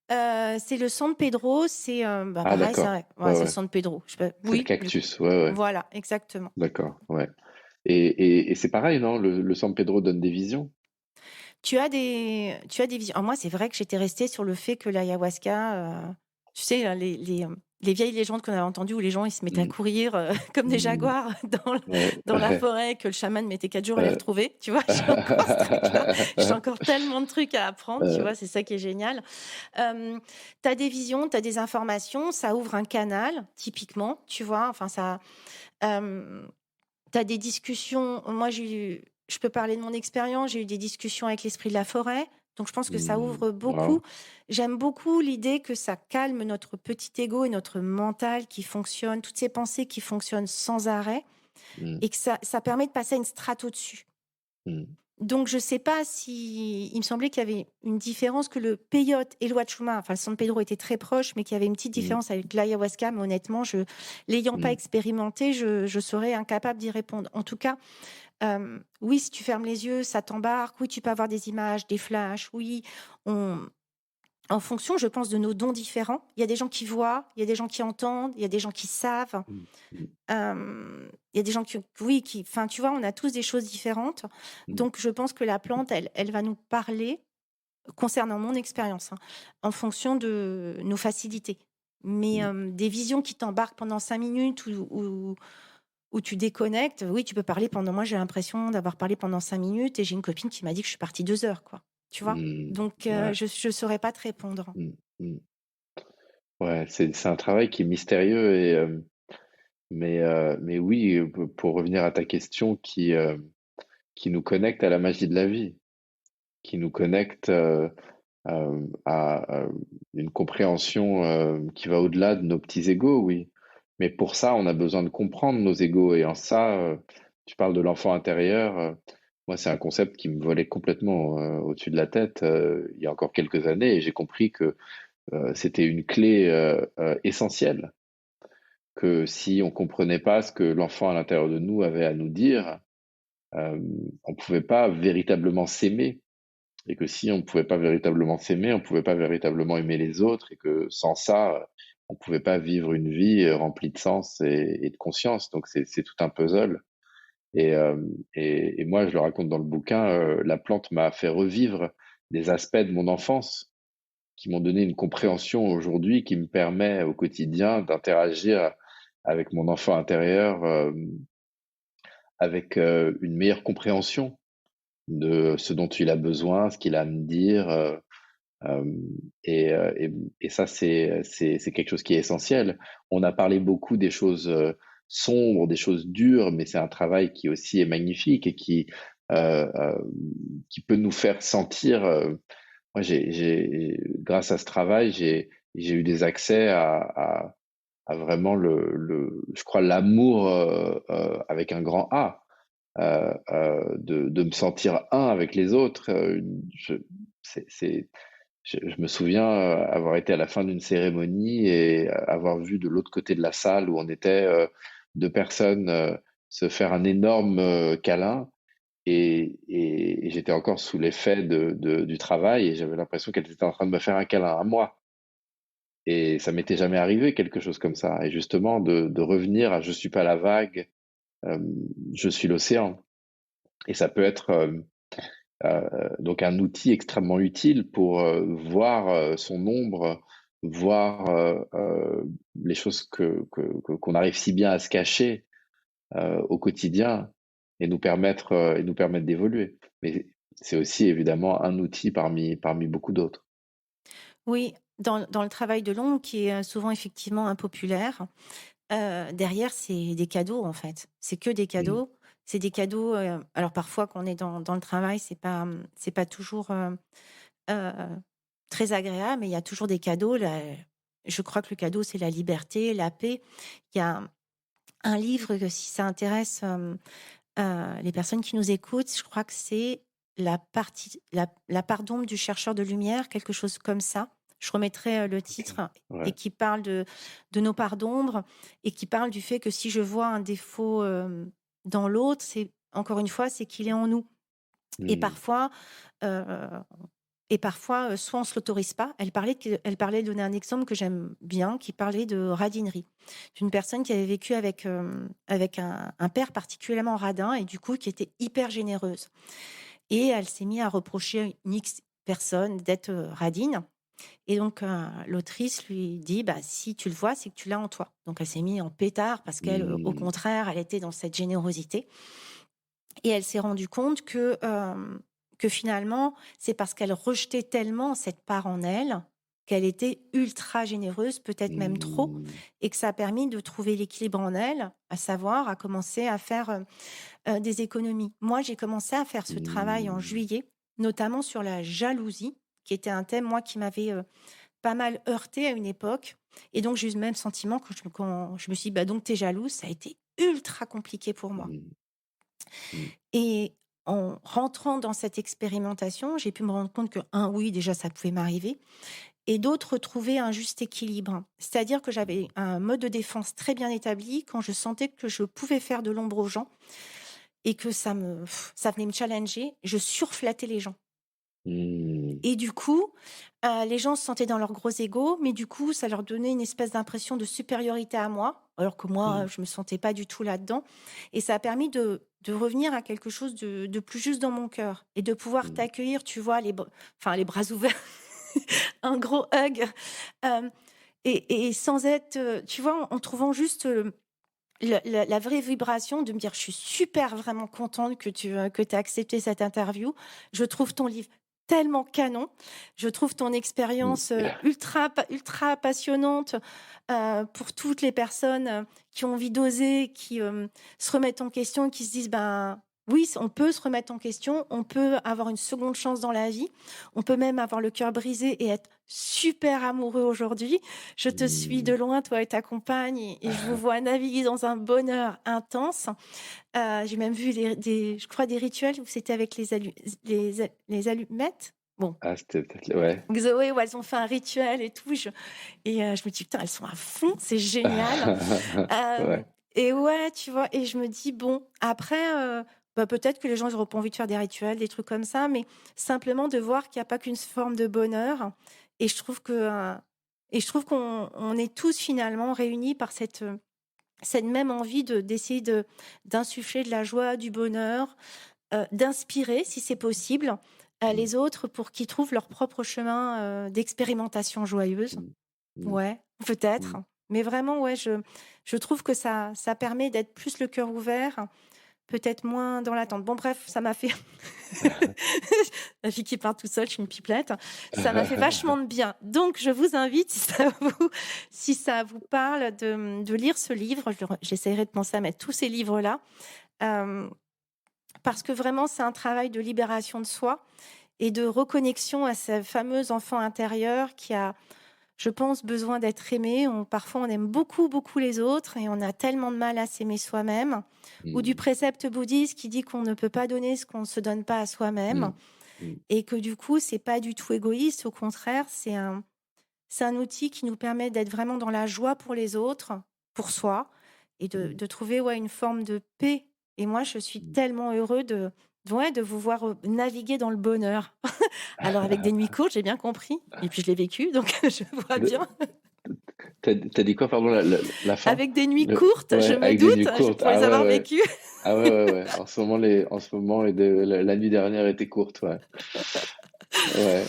C'est le San Pedro, bah, Ah pareil, c'est d'accord, ouais, ouais, ouais, c'est le ouais, San Pedro. Je sais pas c'est le oui, du coup. cactus, ouais, ouais, Voilà, exactement. d'accord, ouais et c'est pareil, non? Le San Pedro donne des visions? Tu as des visions moi, c'est vrai que j'étais restée sur le fait que l'ayahuasca, tu sais, les vieilles légendes qu'on avait entendues où les gens, ils se mettaient à Mmh, courir, comme des mmh, jaguars ouais, dans la ouais, forêt, que le chaman mettait 4 jours à les ouais. retrouver, tu vois? J'ai encore ce truc-là. J'ai encore tellement de trucs à apprendre, tu vois? C'est ça qui est génial. Tu as des visions, tu as des informations, ça ouvre un canal, typiquement, tu vois? Enfin ça, hem tu as des discussions moi je peux parler de mon expérience, j'ai eu des discussions avec l'esprit de la forêt, donc je pense que ça Mmh, ouvre beaucoup. waouh, J'aime beaucoup l'idée que ça calme notre petit ego et notre mental qui fonctionne, toutes ces pensées qui fonctionnent sans arrêt mmh, et que ça permet de passer à une strate au-dessus. mmh, Donc je sais pas si il me semblait qu'il y avait une différence, que le peyote et le wachuma, enfin le San Pedro étaient très proches, mais qu'il y avait une petite mmh, différence avec l'ayahuasca, mais honnêtement, l'ayant pas mmh, expérimenté, je serais incapable d'y répondre. En tout cas, oui, si tu fermes les yeux, ça t'embarque. Oui, tu peux avoir des images, des flashs. Oui, on en fonction, je pense, de nos dons différents. Il y a des gens qui voient, il y a des gens qui entendent, il y a des gens qui savent. mmh, mmh, Il y a des gens qui oui, qui enfin, tu vois, on a tous des choses différentes. mmh, Donc je pense que la plante, elle va nous parler, concernant mon expérience, hein, en fonction de nos facilités. Mais, mmh. des visions qui t'embarquent pendant 5 minutes où tu déconnectes, oui, tu peux parler pendant moi, j'ai l'impression d'avoir parlé pendant 5 minutes et j'ai une copine qui m'a dit que je suis partie 2 heures, quoi. tu vois? Mmh. Donc Ouais. je saurais pas te répondre. Mmh. Mmh. Ouais, c'est un travail qui est mystérieux et mais oui, pour revenir à ta question qui nous connecte à la magie de la vie, qui nous connecte, à une compréhension, qui va au-delà de nos petits égos, oui. Mais pour ça, on a besoin de comprendre nos égos et en ça, tu parles de l'enfant intérieur, moi, c'est un concept qui me volait complètement, au-dessus de la tête, il y a encore quelques années et j'ai compris que, c'était une clé, essentielle, que si on comprenait pas ce que l'enfant à l'intérieur de nous avait à nous dire, on pouvait pas véritablement s'aimer. Et que si on ne pouvait pas véritablement s'aimer, on ne pouvait pas véritablement aimer les autres, et que sans ça, on ne pouvait pas vivre une vie remplie de sens et de conscience. Donc c'est tout un puzzle. Et moi, je le raconte dans le bouquin, la plante m'a fait revivre des aspects de mon enfance qui m'ont donné une compréhension aujourd'hui qui me permet au quotidien d'interagir avec mon enfant intérieur avec une meilleure compréhension de ce dont il a besoin, ce qu'il a à me dire. Euh, et ça, c'est quelque chose qui est essentiel. On a parlé beaucoup des choses sombres, des choses dures, mais c'est un travail qui aussi est magnifique et euh, euh, qui peut nous faire sentir. Moi, grâce à ce travail, j'ai eu des accès à vraiment je crois, l'amour avec un grand A. De me sentir un avec les autres. Je, c'est, je me souviens avoir été à la fin d'une cérémonie et avoir vu de l'autre côté de la salle où on était deux personnes se faire un énorme câlin et j'étais encore sous l'effet du travail et j'avais l'impression qu'elles étaient en train de me faire un câlin à moi. Et ça m'était jamais arrivé quelque chose comme ça. Et justement de revenir à je suis pas la vague, euh, je suis l'océan. Et ça peut être donc un outil extrêmement utile pour voir son ombre, voir les choses qu'on arrive si bien à se cacher au quotidien et nous permettre d'évoluer. Mais c'est aussi évidemment un outil parmi beaucoup d'autres. Oui, dans le travail de l'ombre qui est, souvent effectivement impopulaire, derrière c'est des cadeaux en fait. C'est que des Mm, cadeaux. C'est des cadeaux, alors parfois quand on est dans le travail, c'est pas toujours, heu, très agréable, mais il y a toujours des cadeaux. Je crois que le cadeau, c'est la liberté, la paix. Il y a un livre que si ça intéresse, les personnes qui nous écoutent, je crois que c'est la part d'ombre du chercheur de lumière, quelque chose comme ça. Je remettrai, le ok. titre et Ouais. qui parle de nos parts d'ombre et qui parle du fait que si je vois un défaut, dans l'autre, c'est encore une fois, c'est qu'il est en nous et Mm, parfois, heu soit on se l'autorise pas. Elle parlait donner un exemple que j'aime bien, qui parlait de radinerie. D'une personne qui avait vécu avec un père particulièrement radin et du coup qui était hyper généreuse. Et elle s'est mise à reprocher à une X personne d'être, radine et donc l'autrice lui dit: «Bah, si tu le vois, c'est que tu l'as en toi». Donc elle s'est mise en pétard parce qu'elle, au mm, contraire, elle était dans cette générosité et elle s'est rendue compte que finalement, c'est parce qu'elle rejetait tellement cette part en elle, qu'elle était ultra généreuse, peut-être même trop, mm, et que ça a permis de trouver l'équilibre en elle, à savoir à commencer à faire, des économies. Moi, j'ai commencé à faire ce travail en mm, juillet, notamment sur la jalousie, qui était un thème, moi, qui m'avait, pas mal heurtée à une époque et donc j'ai eu le même sentiment quand je me suis dit: «Bah, donc tu es jalouse», ça a été ultra compliqué pour moi. mm, mm, Et en rentrant dans cette expérimentation, j'ai pu me rendre compte que, un, oui, déjà, ça pouvait m'arriver et d'autres, trouver un juste équilibre. C'est-à-dire que j'avais un mode de défense très bien établi quand je sentais que je pouvais faire de l'ombre aux gens et que ça venait me challenger, je surflattais les gens. mm, Et du coup, les gens se sentaient dans leur gros ego, mais du coup, ça leur donnait une espèce d'impression de supériorité à moi, alors que moi, mm, je me sentais pas du tout là-dedans et ça a permis de revenir à quelque chose de plus juste dans mon cœur et de pouvoir mm, t'accueillir, tu vois, les bras ouverts, un gros hug, hem et sans être, tu vois, en trouvant juste, le la vraie vibration de me dire: «Je suis super vraiment contente que tu aies accepté cette interview. Je trouve ton livre tellement canon. Je trouve ton expérience, ultra passionnante, pour toutes les personnes, qui ont envie d'oser, qui, se remettent en question et qui se disent: «Ben, oui, on peut se remettre en question, on peut avoir une seconde chance dans la vie, on peut même avoir le cœur brisé et être super amoureux aujourd'hui». Je te suis de Mmh. loin, toi et ta compagne et je vous vois naviguer dans un bonheur intense. J'ai même vu des je crois des rituels où c'était avec les allumettes? Bon, Ah, c'était peut-être ouais. Zoé, où elles ont fait un rituel et tout, je me dis: «Putain, elles sont à fond, c'est génial». Hem Ouais. et ouais, tu vois? Et je me dis: «Bon, après, bah, peut-être que les gens, ils auront pas envie de faire des rituels, des trucs comme ça», mais simplement de voir qu'il y a pas qu'une forme de bonheur et je trouve que, je trouve qu'on est tous finalement réunis par cette même envie d'essayer d'insuffler de la joie, du bonheur, d'inspirer, si c'est possible, Mmh. les autres pour qu'ils trouvent leur propre chemin, d'expérimentation joyeuse. Mmh. Mmh. Ouais, Mmh. peut-être, mais vraiment, ouais, je trouve que ça permet d'être plus le cœur ouvert, peut-être moins dans l'attente. Bon bref, ça m'a fait la fille qui parle toute seule, je suis une pipelette. Ça m'a fait vachement de bien. Donc je vous invite, si ça vous parle de lire ce livre, j'essaierai de penser à mettre tous ces livres-là, hem, parce que vraiment c'est un travail de libération de soi et de reconnexion à ce fameux enfant intérieur qui a, je pense, besoin d'être aimé. Parfois, on aime beaucoup, beaucoup les autres et on a tellement de mal à s'aimer soi-même. Ou du Mmh. précepte bouddhiste qui dit qu'on ne peut pas donner ce qu'on ne se donne pas à soi-même Mmh. Mmh. et que du coup, c'est pas du tout égoïste. Au contraire, c'est un outil qui nous permet d'être vraiment dans la joie pour les autres, pour soi et Mmh. de trouver, ouais, une forme de paix. Et moi, je suis Mmh. tellement heureux ouais, de vous voir, naviguer dans le bonheur. Alors avec des nuits courtes, j'ai bien compris et puis je l'ai vécu donc je vois bien. De tu dit quoi, pardon, la fin? Avec des nuits Le courtes, je Ouais, me avec des doute, nuits courtes. pour les Ah ouais, avoir ouais. vécues. Ah ouais, ouais, ouais. En ce moment et de la nuit dernière était courte, ouais. Ouais.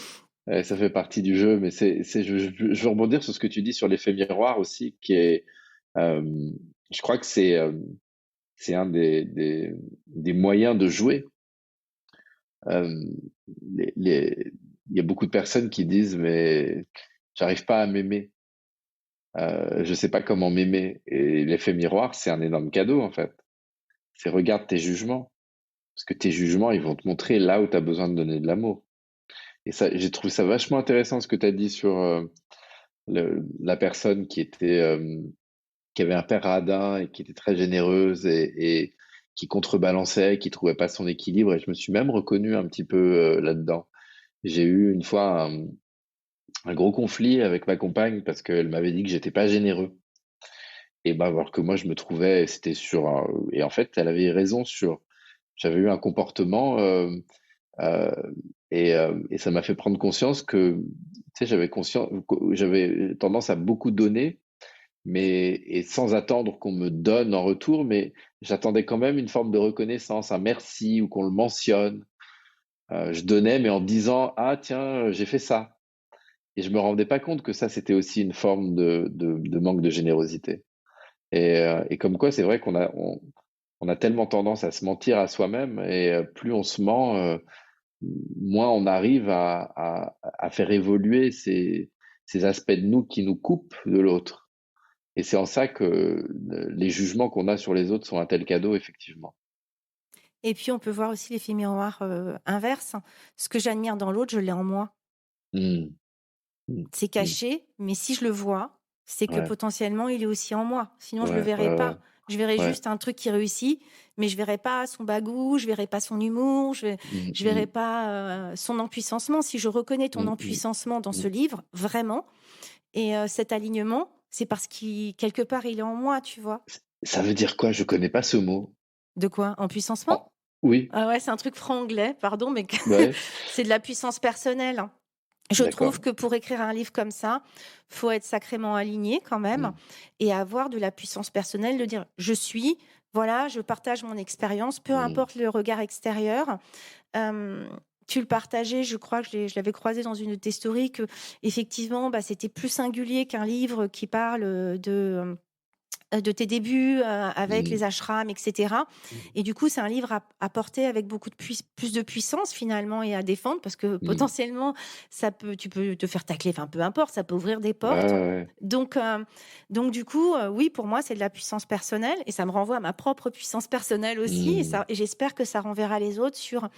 Ouais, ça fait partie du jeu, mais je veux rebondir sur ce que tu dis sur l'effet miroir aussi, qui est, je crois que c'est un des moyens de jouer. Hem, il y a beaucoup de personnes qui disent: «Mais j'arrive pas à m'aimer, je sais pas comment m'aimer» et l'effet miroir, c'est un énorme cadeau, en fait. C'est regarde tes jugements, parce que tes jugements, ils vont te montrer là où tu as besoin de donner de l'amour et ça, j'ai trouvé ça vachement intéressant ce que tu as dit sur, la personne qui avait un père radin et qui était très généreuse et qui contrebalançait, qui trouvait pas son équilibre et je me suis même reconnu un petit peu, là-dedans. J'ai eu une fois un gros conflit avec ma compagne parce qu'elle m'avait dit que j'étais pas généreux et ben, alors que moi je me trouvais c'était sur un et en fait elle avait raison sur j'avais eu un comportement, heu et ça m'a fait prendre conscience que, tu sais, j'avais tendance à beaucoup donner, mais et sans attendre qu'on me donne en retour, mais j'attendais quand même une forme de reconnaissance, un merci ou qu'on le mentionne. Je donnais, mais en disant: «Ah tiens, j'ai fait ça» et je me rendais pas compte que ça, c'était aussi une forme de manque de générosité et comme quoi, c'est vrai qu'on a tellement tendance à se mentir à soi-même et plus on se ment, moins on arrive à faire évoluer ces aspects de nous qui nous coupent de l'autre. Et c'est en ça que les jugements qu'on a sur les autres sont un tel cadeau, effectivement. Et puis on peut voir aussi l'effet miroir, inverse. Ce que j'admire dans l'autre, je l'ai en moi. Mmh. Mmh. C'est Mmh. caché, mais si je le vois, c'est que Ouais, potentiellement il est aussi en moi. Sinon je le ouais, verrais ouais, ouais, pas. Je verrais ouais. juste un truc qui réussit, mais je verrais pas son bagou, je verrais pas son humour, Mmh je verrais mh. pas, son empuissancement. Si je reconnais ton Mmh mh. empuissancement dans ce Mmh. livre, vraiment, et cet alignement, c'est parce qu'il quelque part, il est en moi, tu vois? Ça veut dire quoi? Je connais pas ce mot. De quoi? Empuissancement? En Oui, Ah ouais, c'est un truc franglais, pardon, mais ouais, c'est de la puissance personnelle, hein. Je trouve d'accord. que pour écrire un livre comme ça, faut être sacrément aligné quand même Mmh. et avoir de la puissance personnelle, de dire: «Je suis, voilà, je partage mon expérience, peu Mmh. importe le regard extérieur». Hem, Tu le partageais, je crois que je l'avais croisé dans une de tes stories qu'effectivement, bah, c'était plus singulier qu'un livre qui parle, de tes débuts avec Mmh. les ashrams, etc. Et du coup, c'est un livre à porter avec beaucoup de plus de puissance finalement et à défendre parce que Mmh. potentiellement, tu peux te faire tacler, enfin peu importe, ça peut ouvrir des Ouais, portes. ouais, ouais. Donc du coup, oui, pour moi, c'est de la puissance personnelle et ça me renvoie à ma propre puissance personnelle aussi. Mmh. Et j'espère que ça renverra les autres sur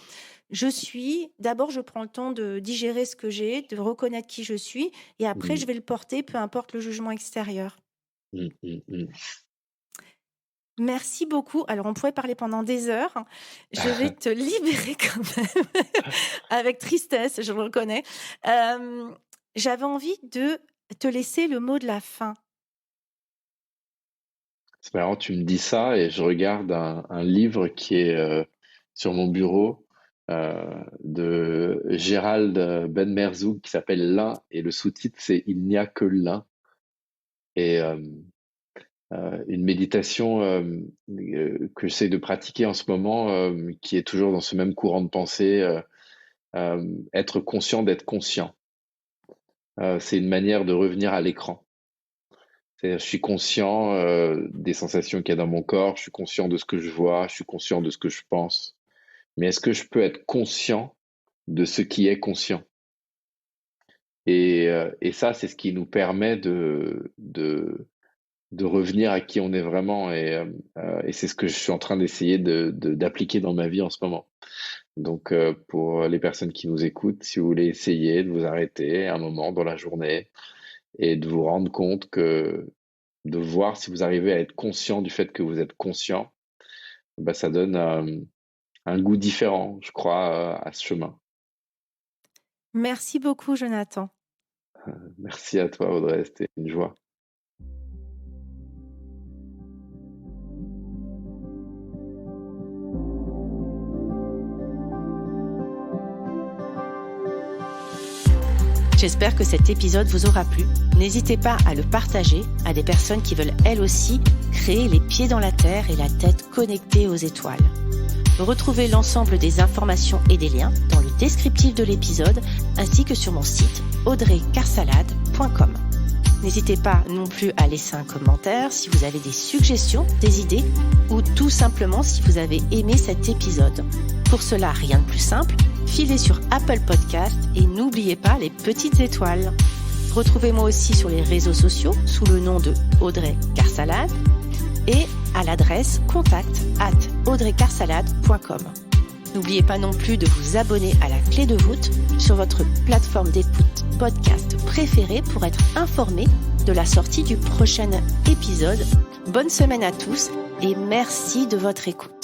d'abord, je prends le temps de digérer ce que j'ai, de reconnaître qui je suis et après, je Mmh. vais le porter, peu importe le jugement extérieur. Mmh. Mmh. Mmh. Merci beaucoup. Alors, on pourrait parler pendant des heures. Je vais te libérer quand même, avec tristesse, je le reconnais. J'avais envie de te laisser le mot de la fin. C'est marrant, tu me dis ça et je regarde un livre qui est sur mon bureau de Gérald Ben Merzoug qui s'appelle L'un et le sous-titre c'est Il n'y a que l'un et une méditation que j'essaie de pratiquer en ce moment qui est toujours dans ce même courant de pensée, être conscient d'être conscient. C'est une manière de revenir à l'écran. C'est-à-dire, je suis conscient des sensations qu'il y a dans mon corps, je suis conscient de ce que je vois, je suis conscient de ce que je pense. Mais est-ce que je peux être conscient de ce qui est conscient? Et ça, c'est ce qui nous permet de revenir à qui on est vraiment. Et c'est ce que je suis en train d'essayer d'appliquer dans ma vie en ce moment. Donc, pour les personnes qui nous écoutent, si vous voulez essayer de vous arrêter un moment dans la journée et de vous rendre compte de voir si vous arrivez à être conscient du fait que vous êtes conscient, bah, ça donne un goût différent, je crois, à ce chemin. Merci beaucoup, Jonathan. Merci à toi, Audrey, c'était une joie. J'espère que cet épisode vous aura plu. N'hésitez pas à le partager à des personnes qui veulent elles aussi créer les pieds dans la terre et la tête connectée aux étoiles. Retrouvez l'ensemble des informations et des liens dans le descriptif de l'épisode ainsi que sur mon site audreycarsalade.com. N'hésitez pas non plus à laisser un commentaire si vous avez des suggestions, des idées ou tout simplement si vous avez aimé cet épisode. Pour cela, rien de plus simple, filez sur Apple Podcast et n'oubliez pas les petites étoiles. Retrouvez-moi aussi sur les réseaux sociaux sous le nom de Audrey Carsalade et à l'adresse contact@audreycarsalade.com. N'oubliez pas non plus de vous abonner à la clé de voûte sur votre plateforme d'écoute podcast préférée pour être informé de la sortie du prochain épisode. Bonne semaine à tous et merci de votre écoute.